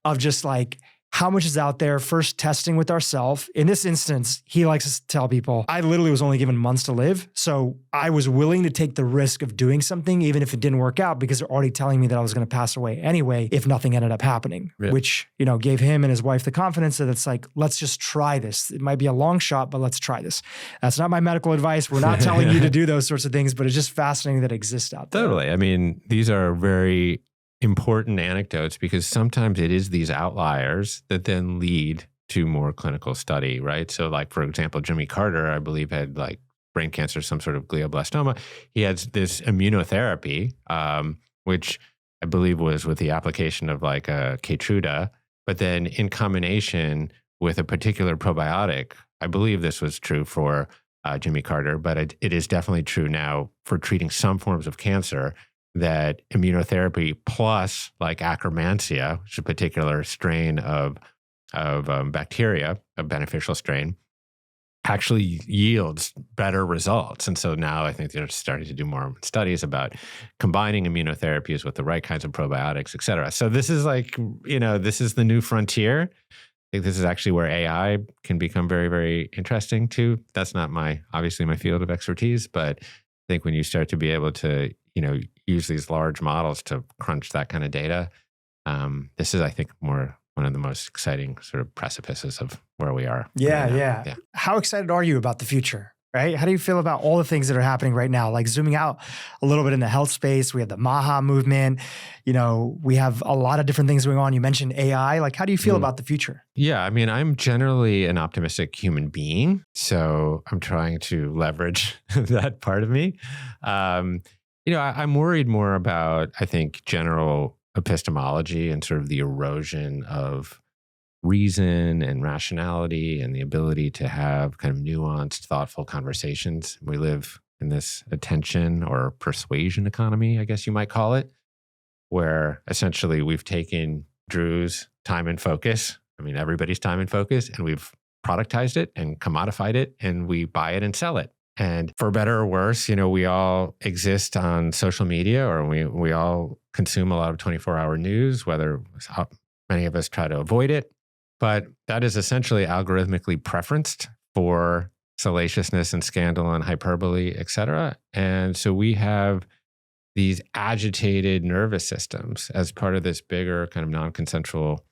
of just like, how much is out there, first testing with ourselves. In this instance, he likes to tell people, I literally was only given months to live. So I was willing to take the risk of doing something, even if it didn't work out, because they're already telling me that I was going to pass away anyway, if nothing ended up happening, which, gave him and his wife the confidence that it's like, let's just try this. It might be a long shot, but let's try this. That's not my medical advice. We're not telling you to do those sorts of things, but it's just fascinating that it exists out there. Totally. I mean, these are very important anecdotes because sometimes it is these outliers that then lead to more clinical study, right? So like, for example, Jimmy Carter, I believe, had like brain cancer, some sort of glioblastoma. He had this immunotherapy, which I believe was with the application of like a Keytruda, but then in combination with a particular probiotic. I believe this was true for Jimmy Carter, but it is definitely true now for treating some forms of cancer, that immunotherapy plus like Akkermansia, which is a particular strain of bacteria, a beneficial strain, actually yields better results. And so now I think they're starting to do more studies about combining immunotherapies with the right kinds of probiotics, et cetera. So this is like, this is the new frontier. I think this is actually where AI can become very, very interesting too. That's not obviously my field of expertise, but I think when you start to be able to, use these large models to crunch that kind of data, this is, I think, one of the most exciting sort of precipices of where we are. Yeah. How excited are you about the future, right? How do you feel about all the things that are happening right now? Like zooming out a little bit in the health space, we have the MAHA movement, we have a lot of different things going on. You mentioned AI. Like, how do you feel about the future? Yeah, I mean, I'm generally an optimistic human being, so I'm trying to leverage that part of me. I'm worried more about, I think, general epistemology and sort of the erosion of reason and rationality and the ability to have kind of nuanced, thoughtful conversations. We live in this attention or persuasion economy, I guess you might call it, where essentially we've taken Dhru's time and focus, everybody's time and focus, and we've productized it and commodified it, and we buy it and sell it. And for better or worse, we all exist on social media, or we all consume a lot of 24-hour news, whether many of us try to avoid it. But that is essentially algorithmically preferenced for salaciousness and scandal and hyperbole, et cetera. And so we have these agitated nervous systems as part of this bigger kind of non-consensual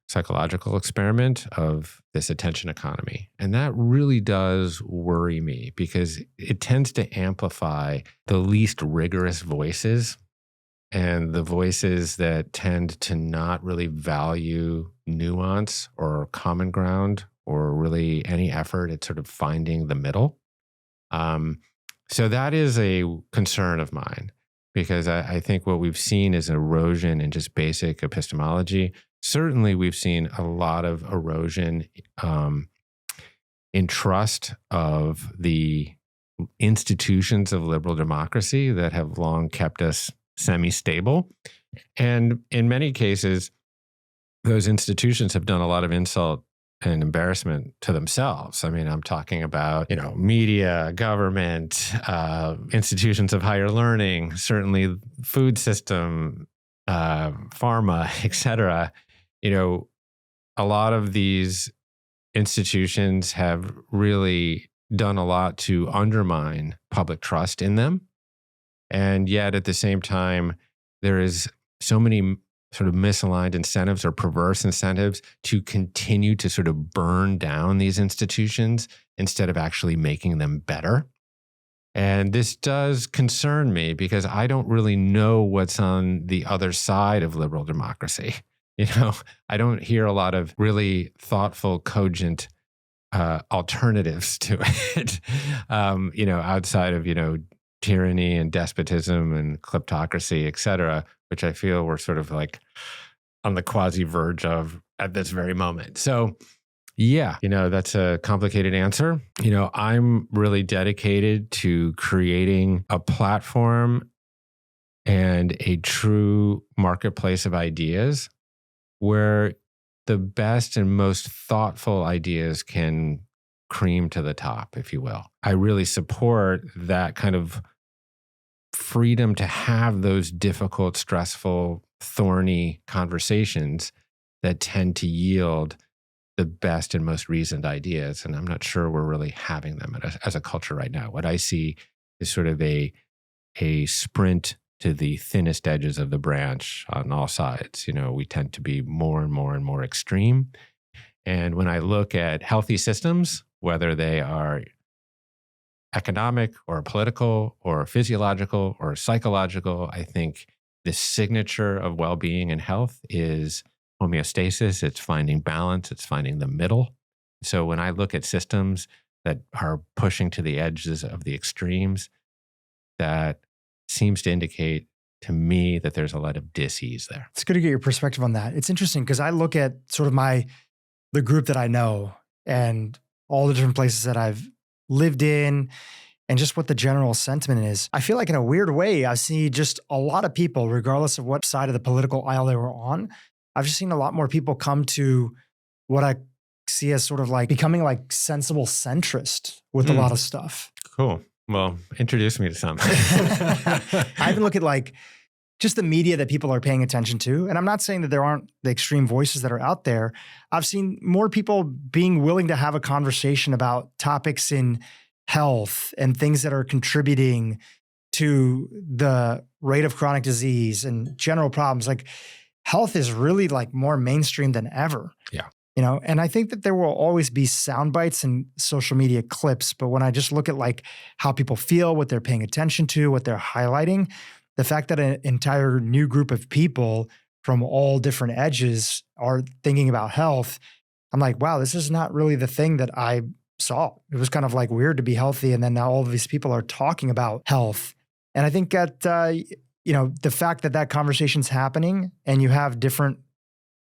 psychological experiment of this attention economy. And that really does worry me because it tends to amplify the least rigorous voices and the voices that tend to not really value nuance or common ground or really any effort at sort of finding the middle. So that is a concern of mine, because I think what we've seen is erosion in just basic epistemology. Certainly, we've seen a lot of erosion in trust of the institutions of liberal democracy that have long kept us semi-stable. And in many cases, those institutions have done a lot of insult and embarrassment to themselves. I mean, I'm talking about, media, government, institutions of higher learning, certainly food system, pharma, et cetera. A lot of these institutions have really done a lot to undermine public trust in them. And yet at the same time, there is so many sort of misaligned incentives or perverse incentives to continue to sort of burn down these institutions instead of actually making them better. And this does concern me because I don't really know what's on the other side of liberal democracy. I don't hear a lot of really thoughtful, cogent alternatives to it, outside of, tyranny and despotism and kleptocracy, et cetera, which I feel we're sort of like on the quasi verge of at this very moment. So yeah, that's a complicated answer. I'm really dedicated to creating a platform and a true marketplace of ideas where the best and most thoughtful ideas can cream to the top, if you will. I really support that kind of freedom to have those difficult, stressful, thorny conversations that tend to yield the best and most reasoned ideas. And I'm not sure we're really having them as a culture right now. What I see is sort of a sprint to the thinnest edges of the branch on all sides. We tend to be more and more and more extreme. And when I look at healthy systems, whether they are economic or political or physiological or psychological, I think the signature of well-being and health is homeostasis. It's finding balance. It's finding the middle. So when I look at systems that are pushing to the edges of the extremes, that seems to indicate to me that there's a lot of dis-ease there. It's good to get your perspective on that. It's interesting because I look at sort of the group that I know and all the different places that I've lived in and just what the general sentiment is. I feel like in a weird way, I see just a lot of people, regardless of what side of the political aisle they were on, I've just seen a lot more people come to what I see as sort of like becoming like sensible centrist with a lot of stuff. Cool. Well, introduce me to some. I even look at like just the media that people are paying attention to. And I'm not saying that there aren't the extreme voices that are out there. I've seen more people being willing to have a conversation about topics in health and things that are contributing to the rate of chronic disease and general problems. Like health is really like more mainstream than ever. Yeah. And I think that there will always be sound bites and social media clips. But when I just look at like how people feel, what they're paying attention to, what they're highlighting, the fact that an entire new group of people from all different edges are thinking about health, I'm like, wow, this is not really the thing that I saw. It was kind of like weird to be healthy. And then now all of these people are talking about health. And I think that, the fact that conversation's happening and you have different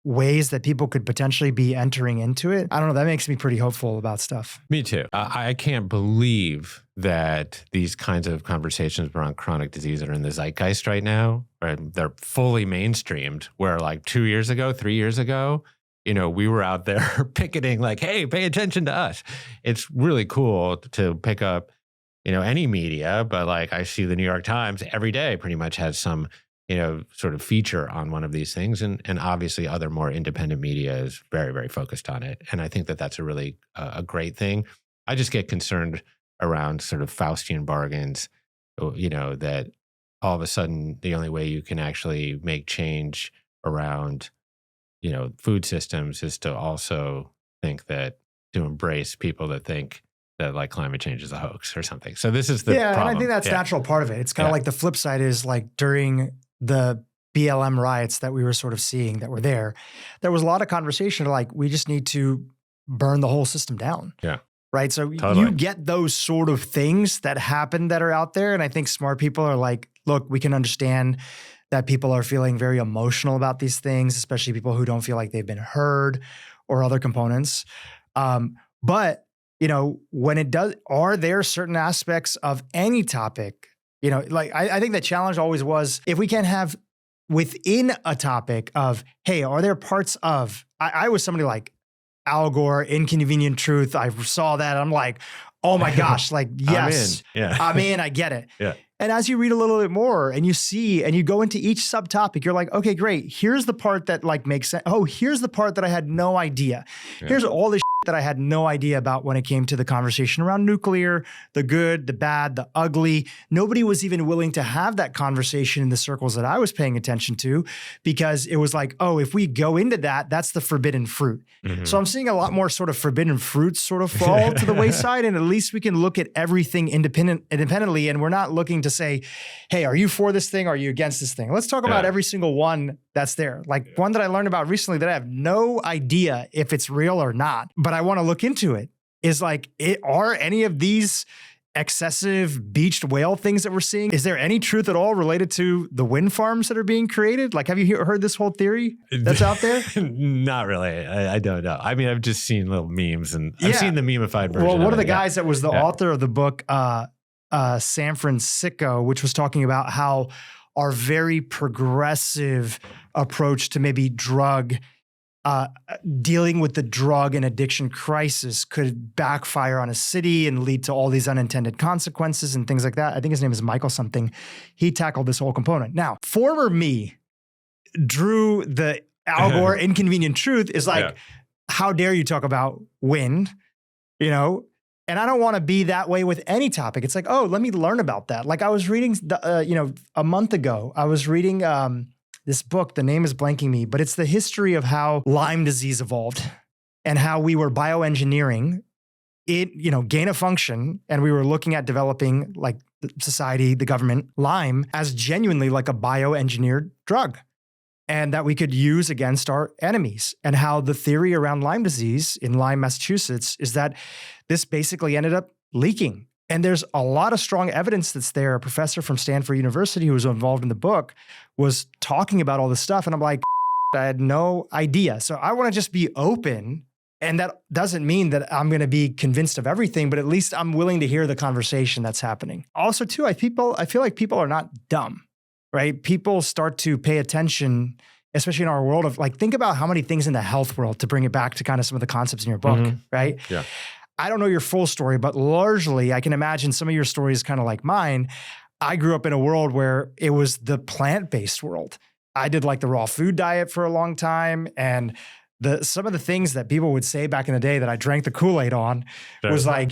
ways that people could potentially be entering into it, I don't know, that makes me pretty hopeful about stuff. Me too. I can't believe that these kinds of conversations around chronic disease are in the zeitgeist right now. Right? They're fully mainstreamed, where like 2 years ago, 3 years ago, we were out there picketing like, hey, pay attention to us. It's really cool to pick up, any media, but like I see the New York Times every day pretty much has some sort of feature on one of these things. And obviously other more independent media is very, very focused on it. And I think that that's a really a great thing. I just get concerned around sort of Faustian bargains, that all of a sudden the only way you can actually make change around, food systems is to also think that to embrace people that think that like climate change is a hoax or something. So this is the problem. And I think that's a natural part of it. It's kind of like the flip side is like during the BLM riots that we were sort of seeing that were there was a lot of conversation like, we just need to burn the whole system down. Yeah. Right. So Totally. you get those sort of things that happen that are out there. And I think smart people are like, look, we can understand that people are feeling very emotional about these things, especially people who don't feel like they've been heard or other components. But, when it does, are there certain aspects of any topic, like I think the challenge always was, if we can have within a topic of, hey, are there parts of, I was somebody like, Al Gore, Inconvenient Truth. I saw that. I'm like, oh my gosh, like, yes, I'm in, I get it. Yeah. And as you read a little bit more and you see, and you go into each subtopic, you're like, okay, great. Here's the part that like makes sense. Oh, here's the part that I had no idea. Yeah. Here's all the that I had no idea about when it came to the conversation around nuclear, the good, the bad, the ugly. Nobody was even willing to have that conversation in the circles that I was paying attention to, because it was like, oh, if we go into that, that's the forbidden fruit. Mm-hmm. So I'm seeing a lot more sort of forbidden fruits sort of fall to the wayside. And at least we can look at everything independently. And we're not looking to say, hey, are you for this thing? Are you against this thing? Let's talk about every single one that's there. Like one that I learned about recently that I have no idea if it's real or not, but I want to look into it, is like, are any of these excessive beached whale things that we're seeing, is there any truth at all related to the wind farms that are being created? Like, have you heard this whole theory that's out there? Not really. I don't know. I mean, I've just seen little memes, and I've seen the memeified version. Well, one of the guys that was the author of the book, San Francisco, which was talking about how our very progressive approach to maybe dealing with the drug and addiction crisis could backfire on a city and lead to all these unintended consequences and things like that. I think his name is Michael something. He tackled this whole component. Now, former me drew the Al Gore Inconvenient Truth is like, how dare you talk about wind, And I don't want to be that way with any topic. It's like, oh, let me learn about that. Like I was reading, a month ago, I was reading this book. The name is blanking me, but it's the history of how Lyme disease evolved and how we were bioengineering it, gain of function. And we were looking at developing like the society, the government, Lyme as genuinely like a bioengineered drug, and that we could use against our enemies. And how the theory around Lyme disease in Lyme, Massachusetts, is that this basically ended up leaking. And there's a lot of strong evidence that's there. A professor from Stanford University who was involved in the book was talking about all this stuff. And I'm like, I had no idea. So I want to just be open. And that doesn't mean that I'm going to be convinced of everything, but at least I'm willing to hear the conversation that's happening. Also, too, I feel like people are not dumb. Right? People start to pay attention, especially in our world of like, think about how many things in the health world, to bring it back to kind of some of the concepts in your book, right? Yeah. I don't know your full story, but largely I can imagine some of your stories kind of like mine. I grew up in a world where it was the plant-based world. I did like the raw food diet for a long time. And some of the things that people would say back in the day that I drank the Kool-Aid on was like,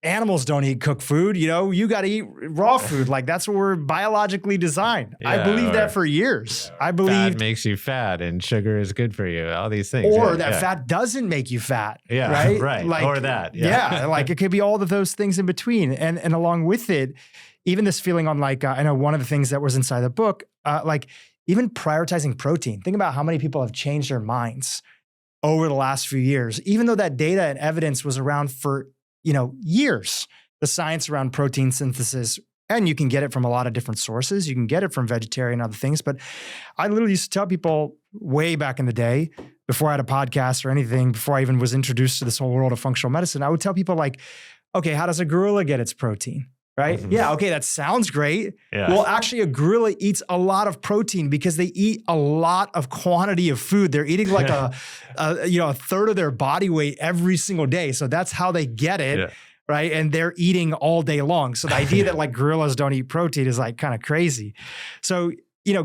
animals don't eat cooked food. You got to eat raw food. Like that's what we're biologically designed. I believed that for years. I believed fat makes you fat and sugar is good for you. All these things. Or that fat doesn't make you fat. Yeah. Right. Like, or that. Yeah. Like it could be all of those things in between. And along with it, even this feeling on like, I know one of the things that was inside the book, like even prioritizing protein. Think about how many people have changed their minds over the last few years, even though that data and evidence was around for, years, the science around protein synthesis, and you can get it from a lot of different sources. You can get it from vegetarian and other things. But I literally used to tell people way back in the day, before I had a podcast or anything, before I even was introduced to this whole world of functional medicine, I would tell people like, okay, how does a gorilla get its protein? Right? Mm-hmm. Yeah. Okay. That sounds great. Yeah. Well, actually a gorilla eats a lot of protein because they eat a lot of quantity of food. They're eating like a third of their body weight every single day. So that's how they get it. Yeah. Right. And they're eating all day long. So the idea that like gorillas don't eat protein is like kind of crazy. So,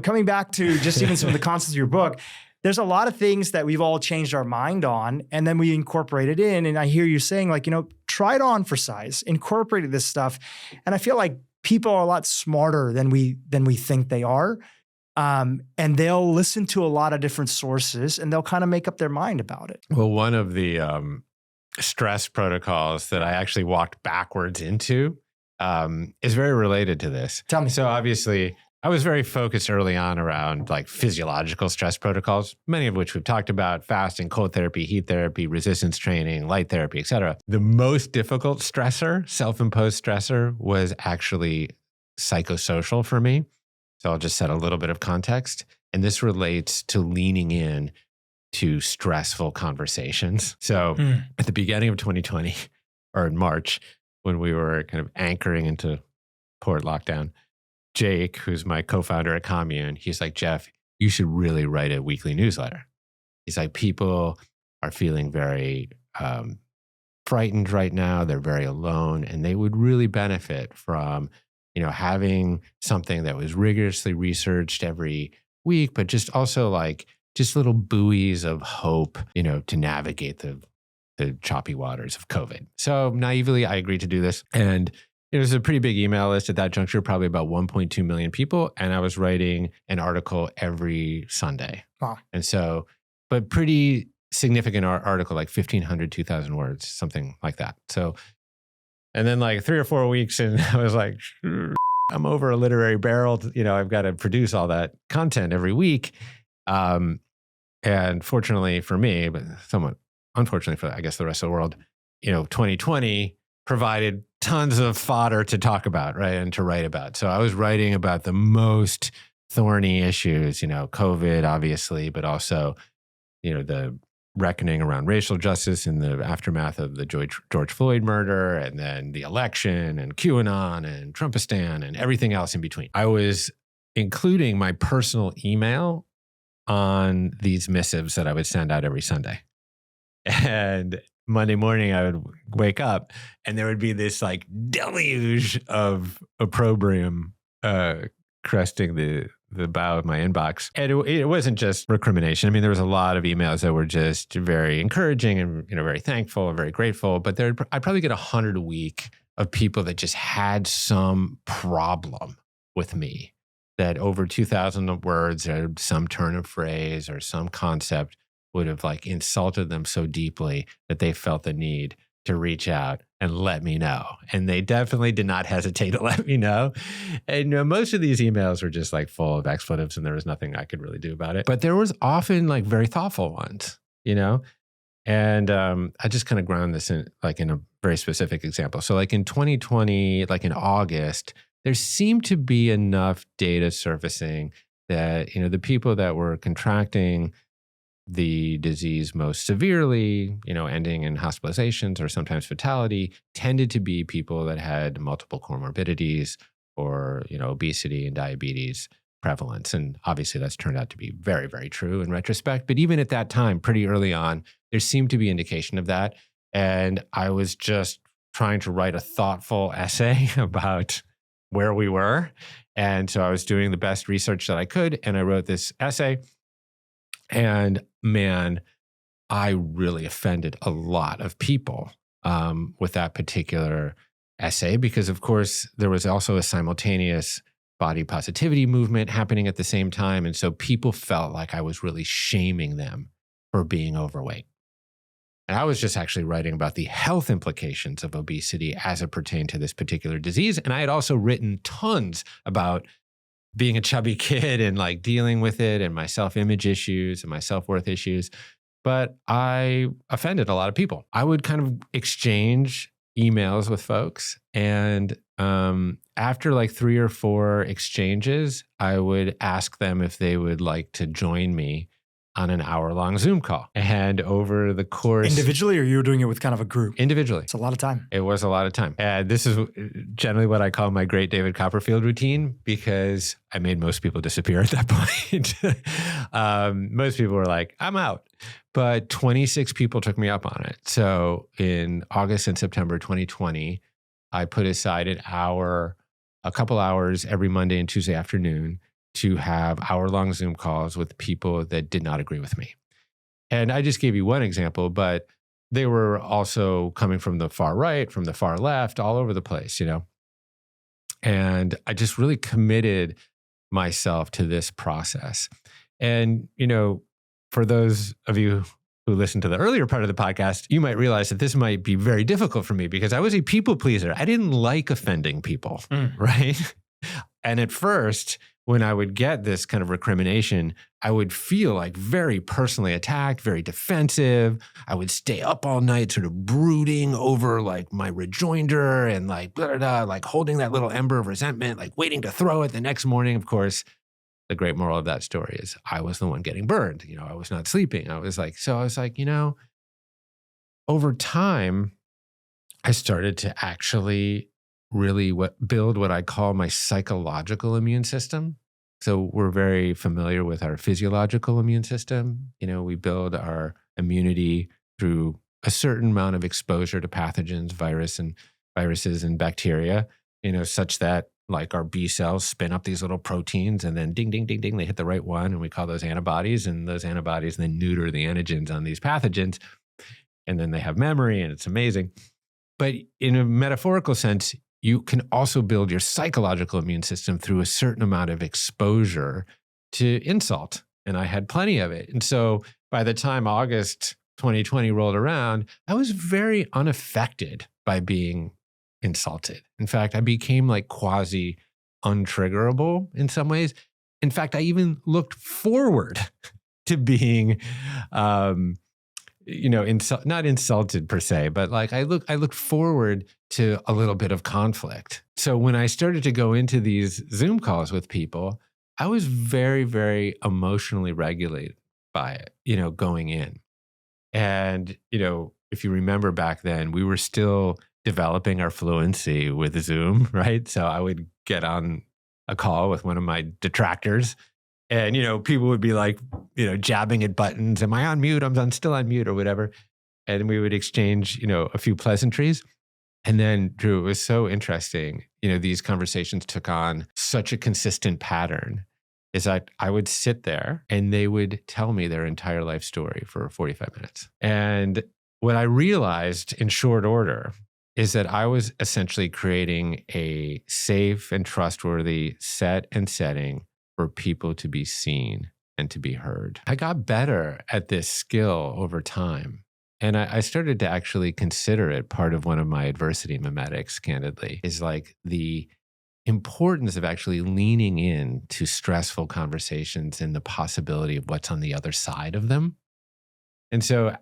coming back to just even some of the concepts of your book, there's a lot of things that we've all changed our mind on, and then we incorporate it in. And I hear you saying like, try it on for size, incorporated this stuff. And I feel like people are a lot smarter than we think they are. And they'll listen to a lot of different sources and they'll kind of make up their mind about it. Well, one of the stress protocols that I actually walked backwards into is very related to this. Tell me. So obviously, I was very focused early on around like physiological stress protocols, many of which we've talked about: fasting, cold therapy, heat therapy, resistance training, light therapy, et cetera. The most difficult stressor, self-imposed stressor, was actually psychosocial for me. So I'll just set a little bit of context. And this relates to leaning in to stressful conversations. So at the beginning of 2020, or in March, when we were kind of anchoring into poor lockdown, Jake, who's my co-founder at Commune, he's like, Jeff, you should really write a weekly newsletter. He's like, people are feeling very frightened right now. They're very alone, and they would really benefit from, having something that was rigorously researched every week, but just also like just little buoys of hope, to navigate the choppy waters of COVID. So naively, I agreed to do this. And it was a pretty big email list at that juncture, probably about 1.2 million people. And I was writing an article every Sunday. Wow. And so, but pretty significant article, like 1,500, 2,000 words, something like that. So, and then like 3 or 4 weeks, and I was like, I'm over a literary barrel. I've got to produce all that content every week. And fortunately for me, but somewhat unfortunately for, I guess, the rest of the world, 2020 provided tons of fodder to talk about, right? And to write about. So I was writing about the most thorny issues, COVID, obviously, but also, the reckoning around racial justice in the aftermath of the George Floyd murder, and then the election and QAnon and Trumpistan and everything else in between. I was including my personal email on these missives that I would send out every Sunday. And Monday morning, I would wake up and there would be this like deluge of opprobrium cresting the bow of my inbox. And it wasn't just recrimination. I mean, there was a lot of emails that were just very encouraging and, very thankful and very grateful. But I'd probably get 100 a week of people that just had some problem with me, that over 2,000 words or some turn of phrase or some concept would have like insulted them so deeply that they felt the need to reach out and let me know. And they definitely did not hesitate to let me know. And most of these emails were just like full of expletives, and there was nothing I could really do about it. But there was often like very thoughtful ones, And I just kind of ground this in a very specific example. So like in 2020, like in August, there seemed to be enough data surfacing that, the people that were contracting the disease most severely, ending in hospitalizations or sometimes fatality, tended to be people that had multiple comorbidities or, obesity and diabetes prevalence. And obviously that's turned out to be very, very true in retrospect. But even at that time, pretty early on, there seemed to be indication of that. And I was just trying to write a thoughtful essay about where we were. And so I was doing the best research that I could. And I wrote this essay. And man, I really offended a lot of people with that particular essay, because of course there was also a simultaneous body positivity movement happening at the same time. And so people felt like I was really shaming them for being overweight. And I was just actually writing about the health implications of obesity as it pertained to this particular disease. And I had also written tons about being a chubby kid and like dealing with it and my self-image issues and my self-worth issues. But I offended a lot of people. I would kind of exchange emails with folks. And after like 3 or 4 exchanges, I would ask them if they would like to join me on an hour-long Zoom call. And over the course... Individually, or you were doing it with kind of a group? Individually. It's a lot of time. It was a lot of time. And this is generally what I call my great David Copperfield routine, because I made most people disappear at that point. Most people were like, I'm out. But 26 people took me up on it. So in August and September 2020, I put aside a couple hours every Monday and Tuesday afternoon to have hour-long Zoom calls with people that did not agree with me. And I just gave you one example, but they were also coming from the far right, from the far left, all over the place, And I just really committed myself to this process. And, for those of you who listened to the earlier part of the podcast, you might realize that this might be very difficult for me because I was a people pleaser. I didn't like offending people, right? And at first, when I would get this kind of recrimination, I would feel like very personally attacked, very defensive. I would stay up all night sort of brooding over like my rejoinder and like, blah, blah, blah, like holding that little ember of resentment, like waiting to throw it the next morning. Of course, the great moral of that story is I was the one getting burned. I was not sleeping. I was like, over time, I started to actually really build what I call my psychological immune system. So we're very familiar with our physiological immune system. We build our immunity through a certain amount of exposure to pathogens, viruses and bacteria, such that like our B cells spin up these little proteins and then ding, ding, ding, ding, they hit the right one and we call those antibodies, and those antibodies then neuter the antigens on these pathogens. And then they have memory and it's amazing. But in a metaphorical sense, you can also build your psychological immune system through a certain amount of exposure to insult. And I had plenty of it. And so by the time August 2020 rolled around, I was very unaffected by being insulted. In fact, I became like quasi untriggerable in some ways. In fact, I even looked forward to being not insulted per se, but like I looked forward to a little bit of conflict. So when I started to go into these Zoom calls with people, I was very, very emotionally regulated by it, going in. And, if you remember back then, we were still developing our fluency with Zoom, right? So I would get on a call with one of my detractors. And, people would be like, jabbing at buttons. Am I on mute? I'm still on mute or whatever. And we would exchange, a few pleasantries. And then, Dhru, it was so interesting. These conversations took on such a consistent pattern is that I would sit there and they would tell me their entire life story for 45 minutes. And what I realized in short order is that I was essentially creating a safe and trustworthy set and setting for people to be seen and to be heard. I got better at this skill over time. And I started to actually consider it part of one of my adversity mimetics, candidly, is like the importance of actually leaning in to stressful conversations and the possibility of what's on the other side of them. And so,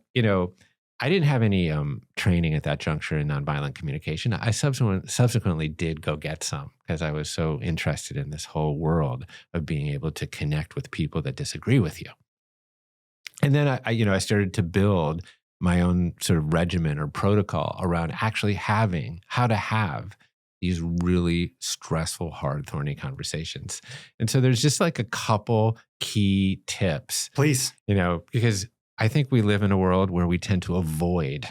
I didn't have any training at that juncture in nonviolent communication. I subsequently did go get some because I was so interested in this whole world of being able to connect with people that disagree with you. And then I started to build my own sort of regimen or protocol around actually how to have these really stressful, hard, thorny conversations. And so there's just like a couple key tips. Please. Because I think we live in a world where we tend to avoid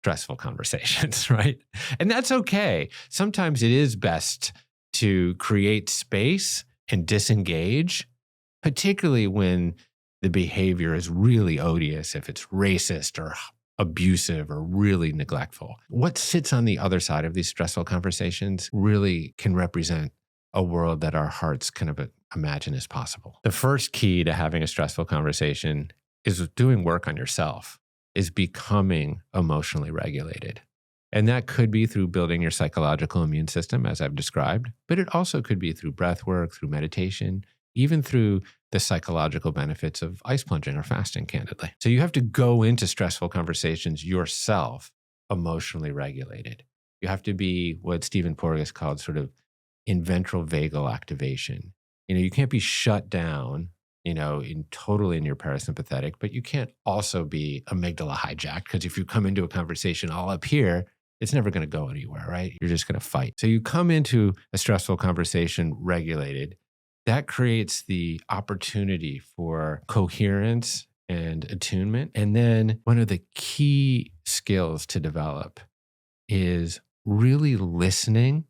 stressful conversations, right? And that's okay. Sometimes it is best to create space and disengage, particularly when the behavior is really odious, if it's racist or abusive or really neglectful. What sits on the other side of these stressful conversations really can represent a world that our hearts kind of imagine is possible. The first key to having a stressful conversation is doing work on yourself, is becoming emotionally regulated. And that could be through building your psychological immune system, as I've described, but it also could be through breath work, through meditation, even through the psychological benefits of ice plunging or fasting, candidly. So you have to go into stressful conversations yourself emotionally regulated. You have to be what Stephen Porges called sort of in ventral vagal activation. You can't be shut down, totally in your parasympathetic, but you can't also be amygdala hijacked, because if you come into a conversation all up here, it's never going to go anywhere, right? You're just going to fight. So you come into a stressful conversation regulated. That creates the opportunity for coherence and attunement. And then one of the key skills to develop is really listening,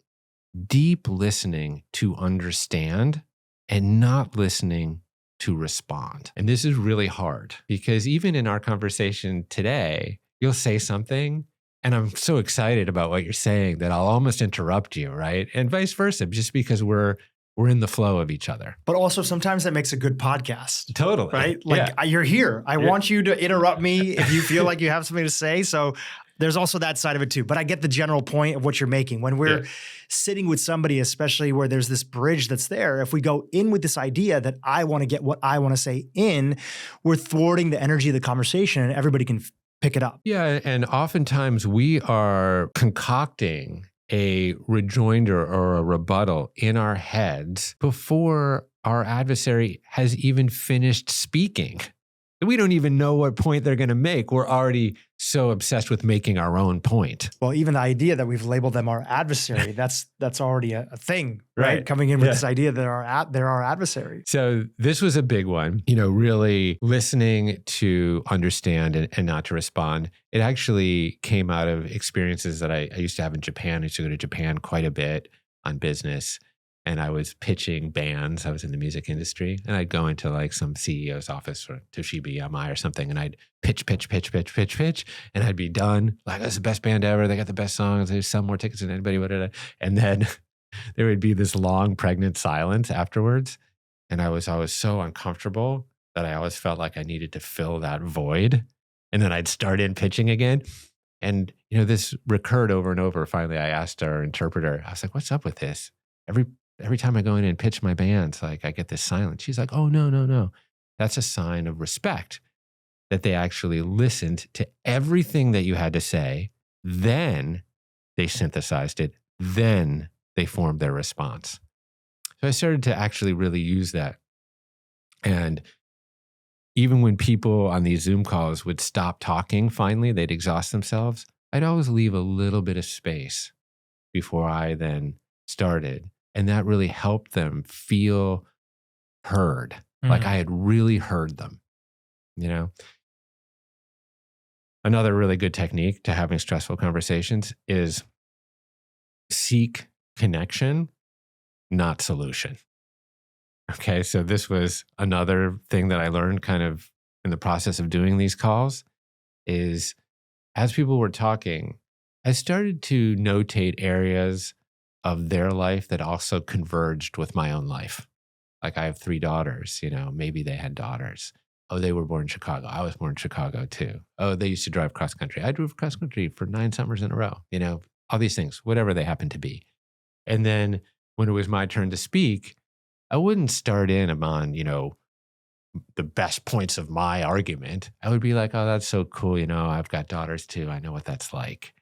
deep listening to understand, and not listening to respond. And this is really hard because even in our conversation today, you'll say something and I'm so excited about what you're saying that I'll almost interrupt you, right? And vice versa, just because we're in the flow of each other. But also sometimes that makes a good podcast. Totally. Right? Like you're here. I want you to interrupt me if you feel like you have something to say. So there's also that side of it too. But I get the general point of what you're making. When we're sitting with somebody, especially where there's this bridge that's there, if we go in with this idea that I want to get what I want to say in, we're thwarting the energy of the conversation and everybody can pick it up. Yeah. And oftentimes we are concocting a rejoinder or a rebuttal in our heads before our adversary has even finished speaking. We don't even know what point they're going to make. We're already so obsessed with making our own point. Well, even the idea that we've labeled them our adversary, that's already a thing, right? Coming in with this idea that they're our adversary. So this was a big one, really listening to understand and not to respond. It actually came out of experiences that I used to have in Japan. I used to go to Japan quite a bit on business. And I was pitching bands. I was in the music industry. And I'd go into like some CEO's office or Toshiba Yamai or something. And I'd pitch. And I'd be done. Like, that's the best band ever. They got the best songs. They sell more tickets than anybody. And then there would be this long pregnant silence afterwards. And I was always so uncomfortable that I always felt like I needed to fill that void. And then I'd start in pitching again. And, this recurred over and over. Finally, I asked our interpreter, I was like, what's up with this? Every time I go in and pitch my bands, like I get this silence. She's like, oh, no. That's a sign of respect that they actually listened to everything that you had to say. Then they synthesized it. Then they formed their response. So I started to actually really use that. And even when people on these Zoom calls would stop talking, finally, they'd exhaust themselves, I'd always leave a little bit of space before I then started. And that really helped them feel heard, like I had really heard them, Another really good technique to having stressful conversations is seek connection, not solution. Okay, so this was another thing that I learned kind of in the process of doing these calls is as people were talking, I started to notate areas of their life that also converged with my own life. Like I have 3 daughters, maybe they had daughters. Oh, they were born in Chicago. I was born in Chicago too. Oh, they used to drive cross country. I drove cross country for 9 summers in a row, all these things, whatever they happen to be. And then when it was my turn to speak, I wouldn't start in on, the best points of my argument. I would be like, oh, that's so cool. I've got daughters too. I know what that's like.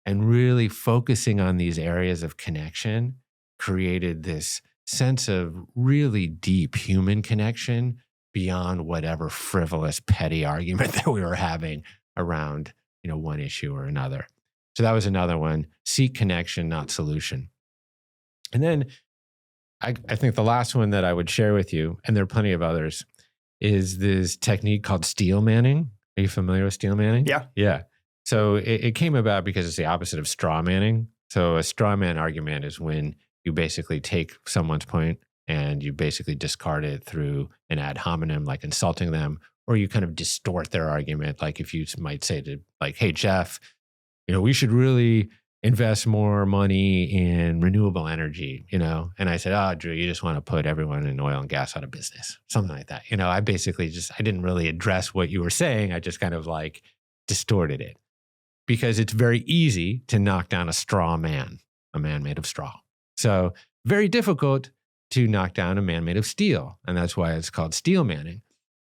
And really focusing on these areas of connection created this sense of really deep human connection beyond whatever frivolous, petty argument that we were having around, one issue or another. So that was another one. Seek connection, not solution. And then I think the last one that I would share with you, and there are plenty of others, is this technique called steel manning. Are you familiar with steel manning? Yeah. Yeah. So it came about because it's the opposite of straw manning. So a straw man argument is when you basically take someone's point and you basically discard it through an ad hominem, like insulting them, or you kind of distort their argument. Like if you might say to like, hey, Jeff, we should really invest more money in renewable energy, And I said, oh, Dhru, you just want to put everyone in oil and gas out of business, something like that. I basically I didn't really address what you were saying. I just kind of like distorted it. Because it's very easy to knock down a straw man, a man made of straw. So very difficult to knock down a man made of steel. And that's why it's called steel manning.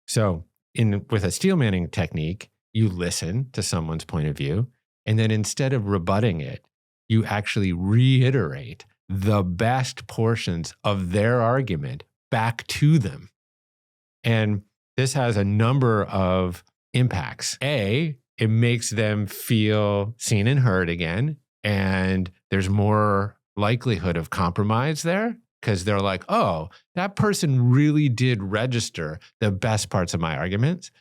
So with a steel manning technique, you listen to someone's point of view. And then instead of rebutting it, you actually reiterate the best portions of their argument back to them. And this has a number of impacts. It makes them feel seen and heard again. And there's more likelihood of compromise there because they're like, oh, that person really did register the best parts of my arguments.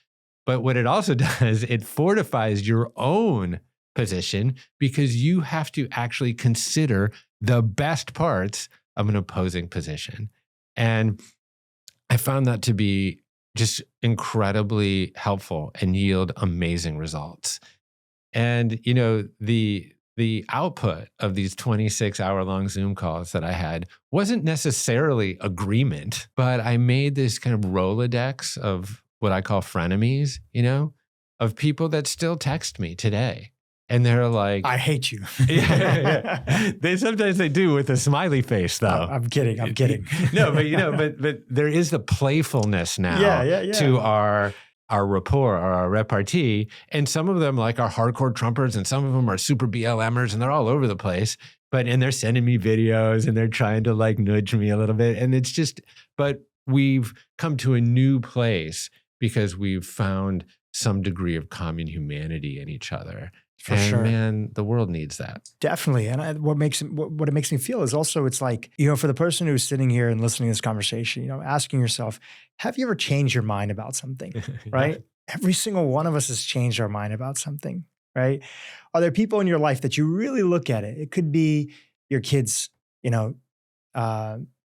But what it also does, it fortifies your own position because you have to actually consider the best parts of an opposing position. And I found that to be just incredibly helpful and yield amazing results. And, the output of these 26-hour-long Zoom calls that I had wasn't necessarily agreement, but I made this kind of Rolodex of what I call frenemies, of people that still text me today. And they're like, I hate you. yeah. Sometimes they do with a smiley face, though. I'm kidding. No, but there is the playfulness now Yeah. to our rapport or our repartee. And some of them like are hardcore Trumpers and some of them are super BLMers and they're all over the place. And they're sending me videos and they're trying to like nudge me a little bit. And it's just, but we've come to a new place because we've found some degree of common humanity in each other. For sure. Man, the world needs that. Definitely. And what it makes me feel is also, it's like, for the person who's sitting here and listening to this conversation, asking yourself, have you ever changed your mind about something, right? Every single one of us has changed our mind about something, right? Are there people in your life that you really look at it? It could be your kid's,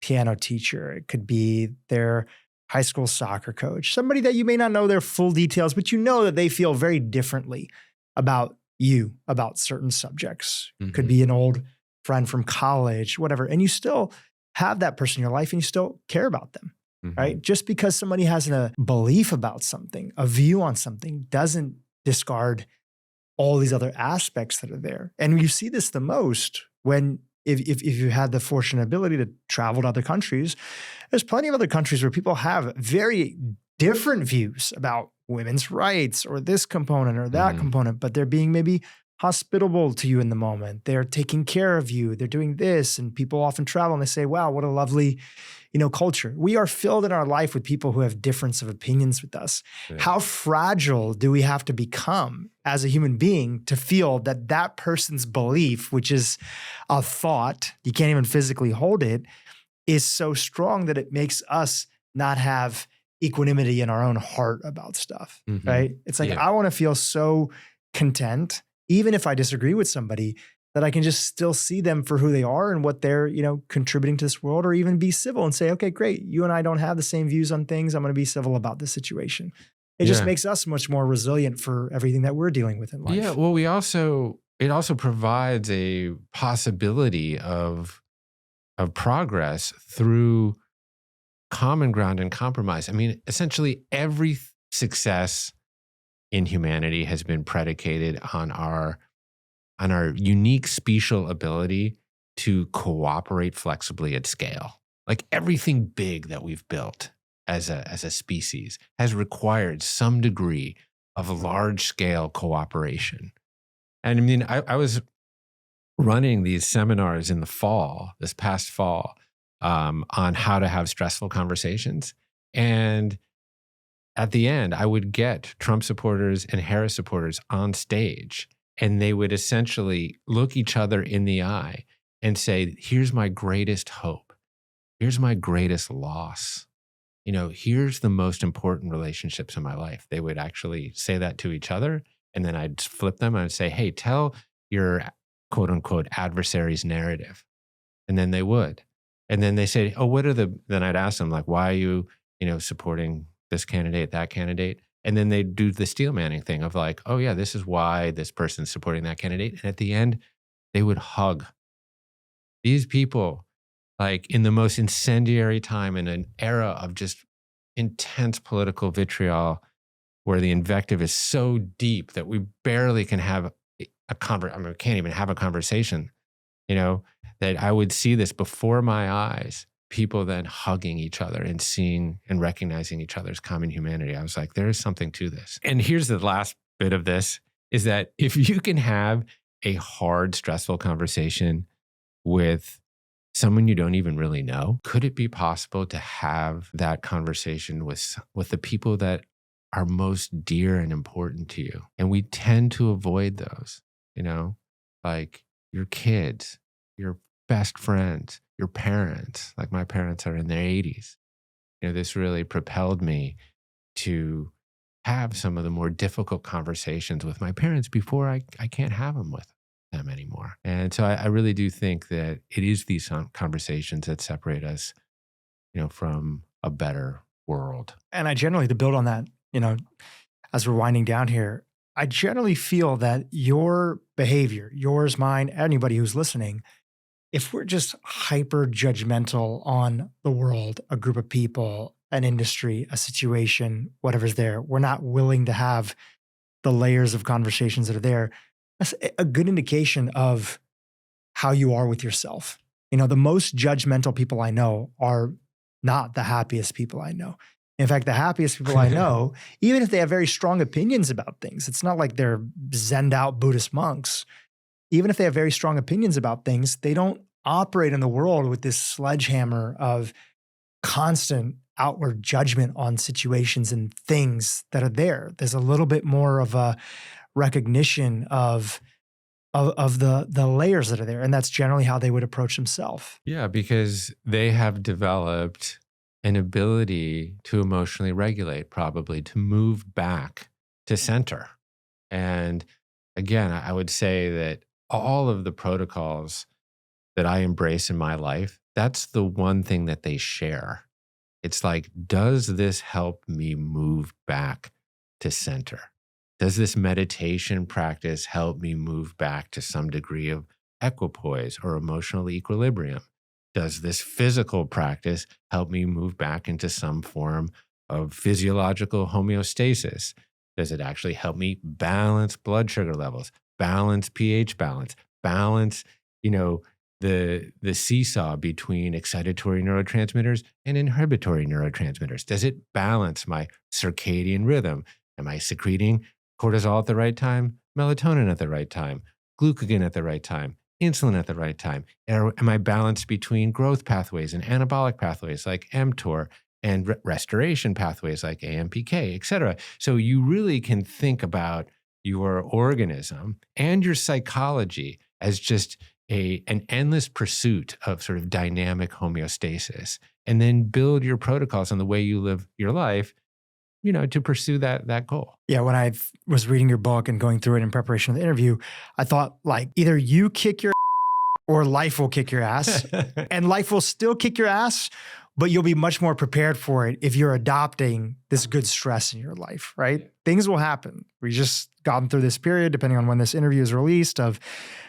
piano teacher. It could be their high school soccer coach, somebody that you may not know their full details, but you know that they feel very differently about you, about certain subjects. Mm-hmm. Could be an old friend from college, whatever. And you still have that person in your life and you still care about them, right? Just because somebody has a belief about something, a view on something, doesn't discard all these other aspects that are there. And you see this the most when, if you had the fortunate ability to travel to other countries, there's plenty of other countries where people have very different views about women's rights or this component or that component, but they're being maybe hospitable to you in the moment. They're taking care of you. They're doing this. And people often travel and they say, wow, what a lovely, culture. We are filled in our life with people who have difference of opinions with us. Yeah. How fragile do we have to become as a human being to feel that that person's belief, which is a thought, you can't even physically hold it, is so strong that it makes us not have equanimity in our own heart about stuff, right? It's like, I want to feel so content, even if I disagree with somebody, that I can just still see them for who they are and what they're, contributing to this world, or even be civil and say, okay, great. You and I don't have the same views on things. I'm going to be civil about this situation. It just makes us much more resilient for everything that we're dealing with in life. Yeah. Well, it also provides a possibility of progress through common ground and compromise. I mean, essentially every success in humanity has been predicated on our unique special ability to cooperate flexibly at scale. Like everything big that we've built as a species has required some degree of large scale cooperation. And I mean, I was running these seminars in the fall, this past fall, on how to have stressful conversations. And at the end, I would get Trump supporters and Harris supporters on stage, and they would essentially look each other in the eye and say, here's my greatest hope. Here's my greatest loss. Here's the most important relationships in my life. They would actually say that to each other. And then I'd flip them and I'd say, hey, tell your quote unquote adversary's narrative. And then they would. And then they say, oh, then I'd ask them, like, why are you, supporting this candidate, that candidate? And then they do the steel manning thing of like, oh yeah, this is why this person's supporting that candidate. And at the end, they would hug. These people, like in the most incendiary time in an era of just intense political vitriol, where the invective is so deep that we barely can have we can't even have a conversation, that I would see this before my eyes, people then hugging each other and seeing and recognizing each other's common humanity. I was like, there is something to this. And here's the last bit of this, is that if you can have a hard, stressful conversation with someone you don't even really know, could it be possible to have that conversation with the people that are most dear and important to you? And we tend to avoid those, like your kids, your best friends, your parents. Like my parents are in their 80s. This really propelled me to have some of the more difficult conversations with my parents before I can't have them with them anymore. And so I really do think that it is these conversations that separate us, from a better world. And I generally, to build on that, as we're winding down here, I generally feel that your behavior, yours, mine, anybody who's listening, if we're just hyper judgmental on the world, a group of people, an industry, a situation, whatever's there, we're not willing to have the layers of conversations that are there, That's a good indication of how you are with yourself. The most judgmental people I know are not the happiest people I know. In fact, the happiest people I know, even if they have very strong opinions about things, it's not like they're zenned out Buddhist monks. Even if they have very strong opinions about things, they don't operate in the world with this sledgehammer of constant outward judgment on situations and things that are there. There's a little bit more of a recognition of the layers that are there. And that's generally how they would approach themselves. Yeah, because they have developed an ability to emotionally regulate, probably to move back to center. And again, I would say that all of the protocols that I embrace in my life, that's the one thing that they share. It's like, does this help me move back to center? Does this meditation practice help me move back to some degree of equipoise or emotional equilibrium? Does this physical practice help me move back into some form of physiological homeostasis? Does it actually help me balance blood sugar levels, balance pH balance, the seesaw between excitatory neurotransmitters and inhibitory neurotransmitters? Does it balance my circadian rhythm? Am I secreting cortisol at the right time, melatonin at the right time, glucagon at the right time, insulin at the right time? Am I balanced between growth pathways and anabolic pathways like mTOR and restoration pathways like AMPK, et cetera? So you really can think about your organism and your psychology as just an endless pursuit of sort of dynamic homeostasis, and then build your protocols on the way you live your life, to pursue that goal. Yeah, when I was reading your book and going through it in preparation for the interview, I thought, like, either you kick your or life will kick your ass. And life will still kick your ass, but you'll be much more prepared for it if you're adopting this good stress in your life, right? Things will happen. We just gotten through this period, depending on when this interview is released, of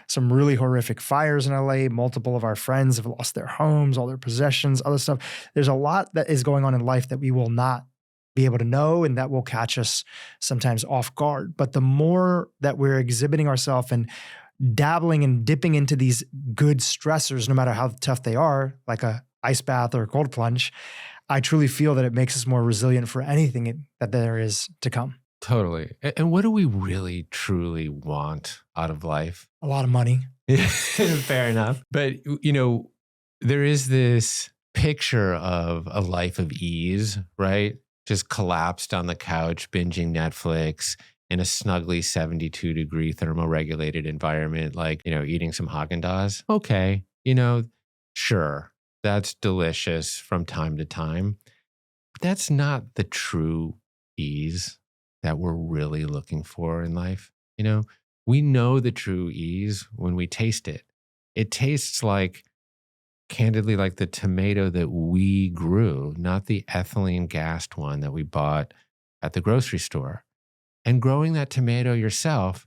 some really horrific fires in LA. Multiple of our friends have lost their homes, all their possessions, other stuff. There's a lot that is going on in life that we will not be able to know, and that will catch us sometimes off guard. But the more that we're exhibiting ourselves and dabbling and dipping into these good stressors, no matter how tough they are, like a ice bath or a cold plunge, I truly feel that it makes us more resilient for anything that there is to come. Totally. And what do we really, truly want out of life? A lot of money. Fair enough. But, there is this picture of a life of ease, right? Just collapsed on the couch, binging Netflix in a snugly 72-degree thermoregulated environment, like, eating some Haagen-Dazs. Okay, sure, that's delicious from time to time. But that's not the true ease that we're really looking for in life. We know the true ease when we taste it. It tastes like, candidly, like the tomato that we grew, not the ethylene gassed one that we bought at the grocery store. And growing that tomato yourself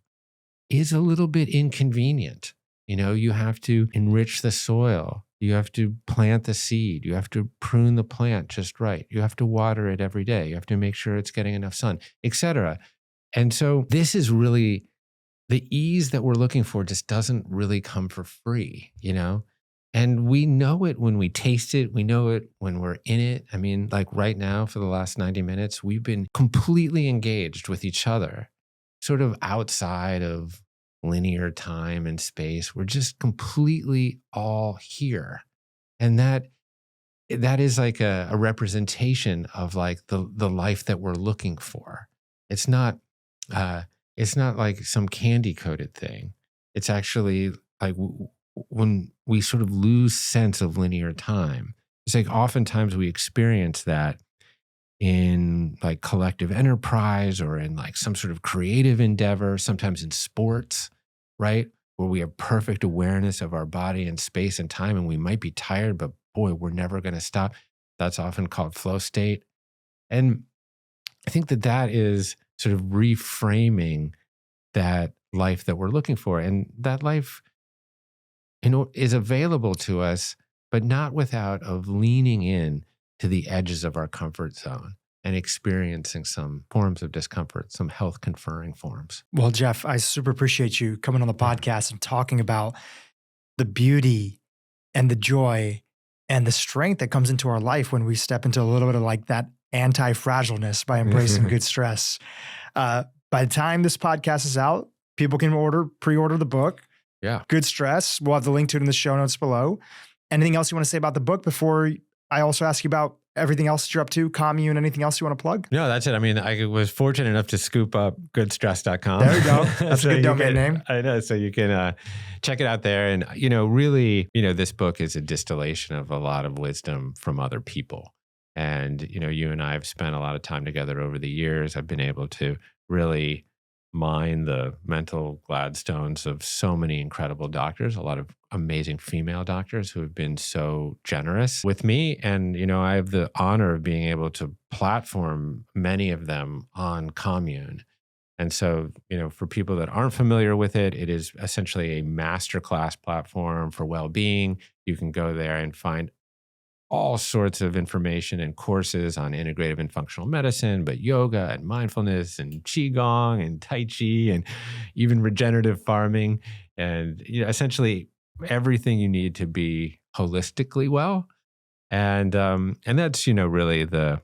is a little bit inconvenient. You have to enrich the soil. You have to plant the seed. You have to prune the plant just right. You have to water it every day. You have to make sure it's getting enough sun, et cetera. And so this is really the ease that we're looking for, just doesn't really come for free, And we know it when we taste it. We know it when we're in it. I mean, like right now, for the last 90 minutes, we've been completely engaged with each other, sort of outside of linear time and space. We're just completely all here. And that is like a representation of like the life that we're looking for. It's not like some candy coated thing. It's actually like when we sort of lose sense of linear time. It's like oftentimes we experience that in like collective enterprise or in like some sort of creative endeavor, sometimes in sports, right? Where we have perfect awareness of our body and space and time, and we might be tired, but boy, we're never going to stop. That's often called flow state. And I think that is sort of reframing that life that we're looking for. And that life is available to us, but not without of leaning in to the edges of our comfort zone. and experiencing some forms of discomfort, some health conferring forms. Well, Jeff, I super appreciate you coming on the podcast and talking about the beauty and the joy and the strength that comes into our life when we step into a little bit of like that anti-fragileness by embracing good stress. By the time this podcast is out, people can pre-order the book. Yeah. Good Stress. We'll have the link to it in the show notes below. Anything else you want to say about the book before I also ask you about everything else that you're up to, Commune, anything else you want to plug? No, that's it. I mean, I was fortunate enough to scoop up goodstress.com. There you go. That's a good domain name. I know. So you can check it out there. And, really, this book is a distillation of a lot of wisdom from other people. And, you and I have spent a lot of time together over the years. I've been able to really mine the mental gladstones of so many incredible doctors, a lot of amazing female doctors who have been so generous with me. And, I have the honor of being able to platform many of them on Commune. And so, for people that aren't familiar with it, it is essentially a masterclass platform for well-being. You can go there and find all sorts of information and courses on integrative and functional medicine, but yoga and mindfulness and qigong and tai chi and even regenerative farming and essentially everything you need to be holistically well. And that's really the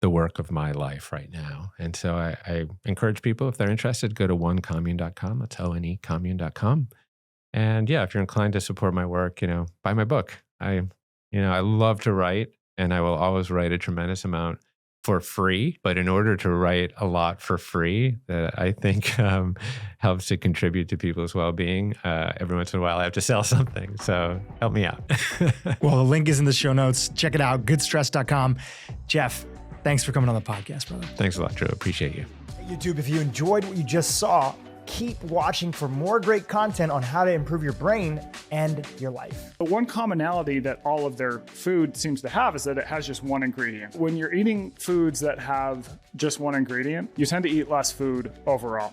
work of my life right now. And so I encourage people, if they're interested, go to onecommune.com. That's ONE-commune.com. And if you're inclined to support my work, buy my book. I love to write, and I will always write a tremendous amount for free. But in order to write a lot for free, that I think helps to contribute to people's well-being, every once in a while I have to sell something. So help me out. Well, the link is in the show notes. Check it out, goodstress.com. Jeff, thanks for coming on the podcast, brother. Thanks a lot, Dhru. Appreciate you. YouTube, if you enjoyed what you just saw, keep watching for more great content on how to improve your brain and your life. The one commonality that all of their food seems to have is that it has just one ingredient. When you're eating foods that have just one ingredient, you tend to eat less food overall.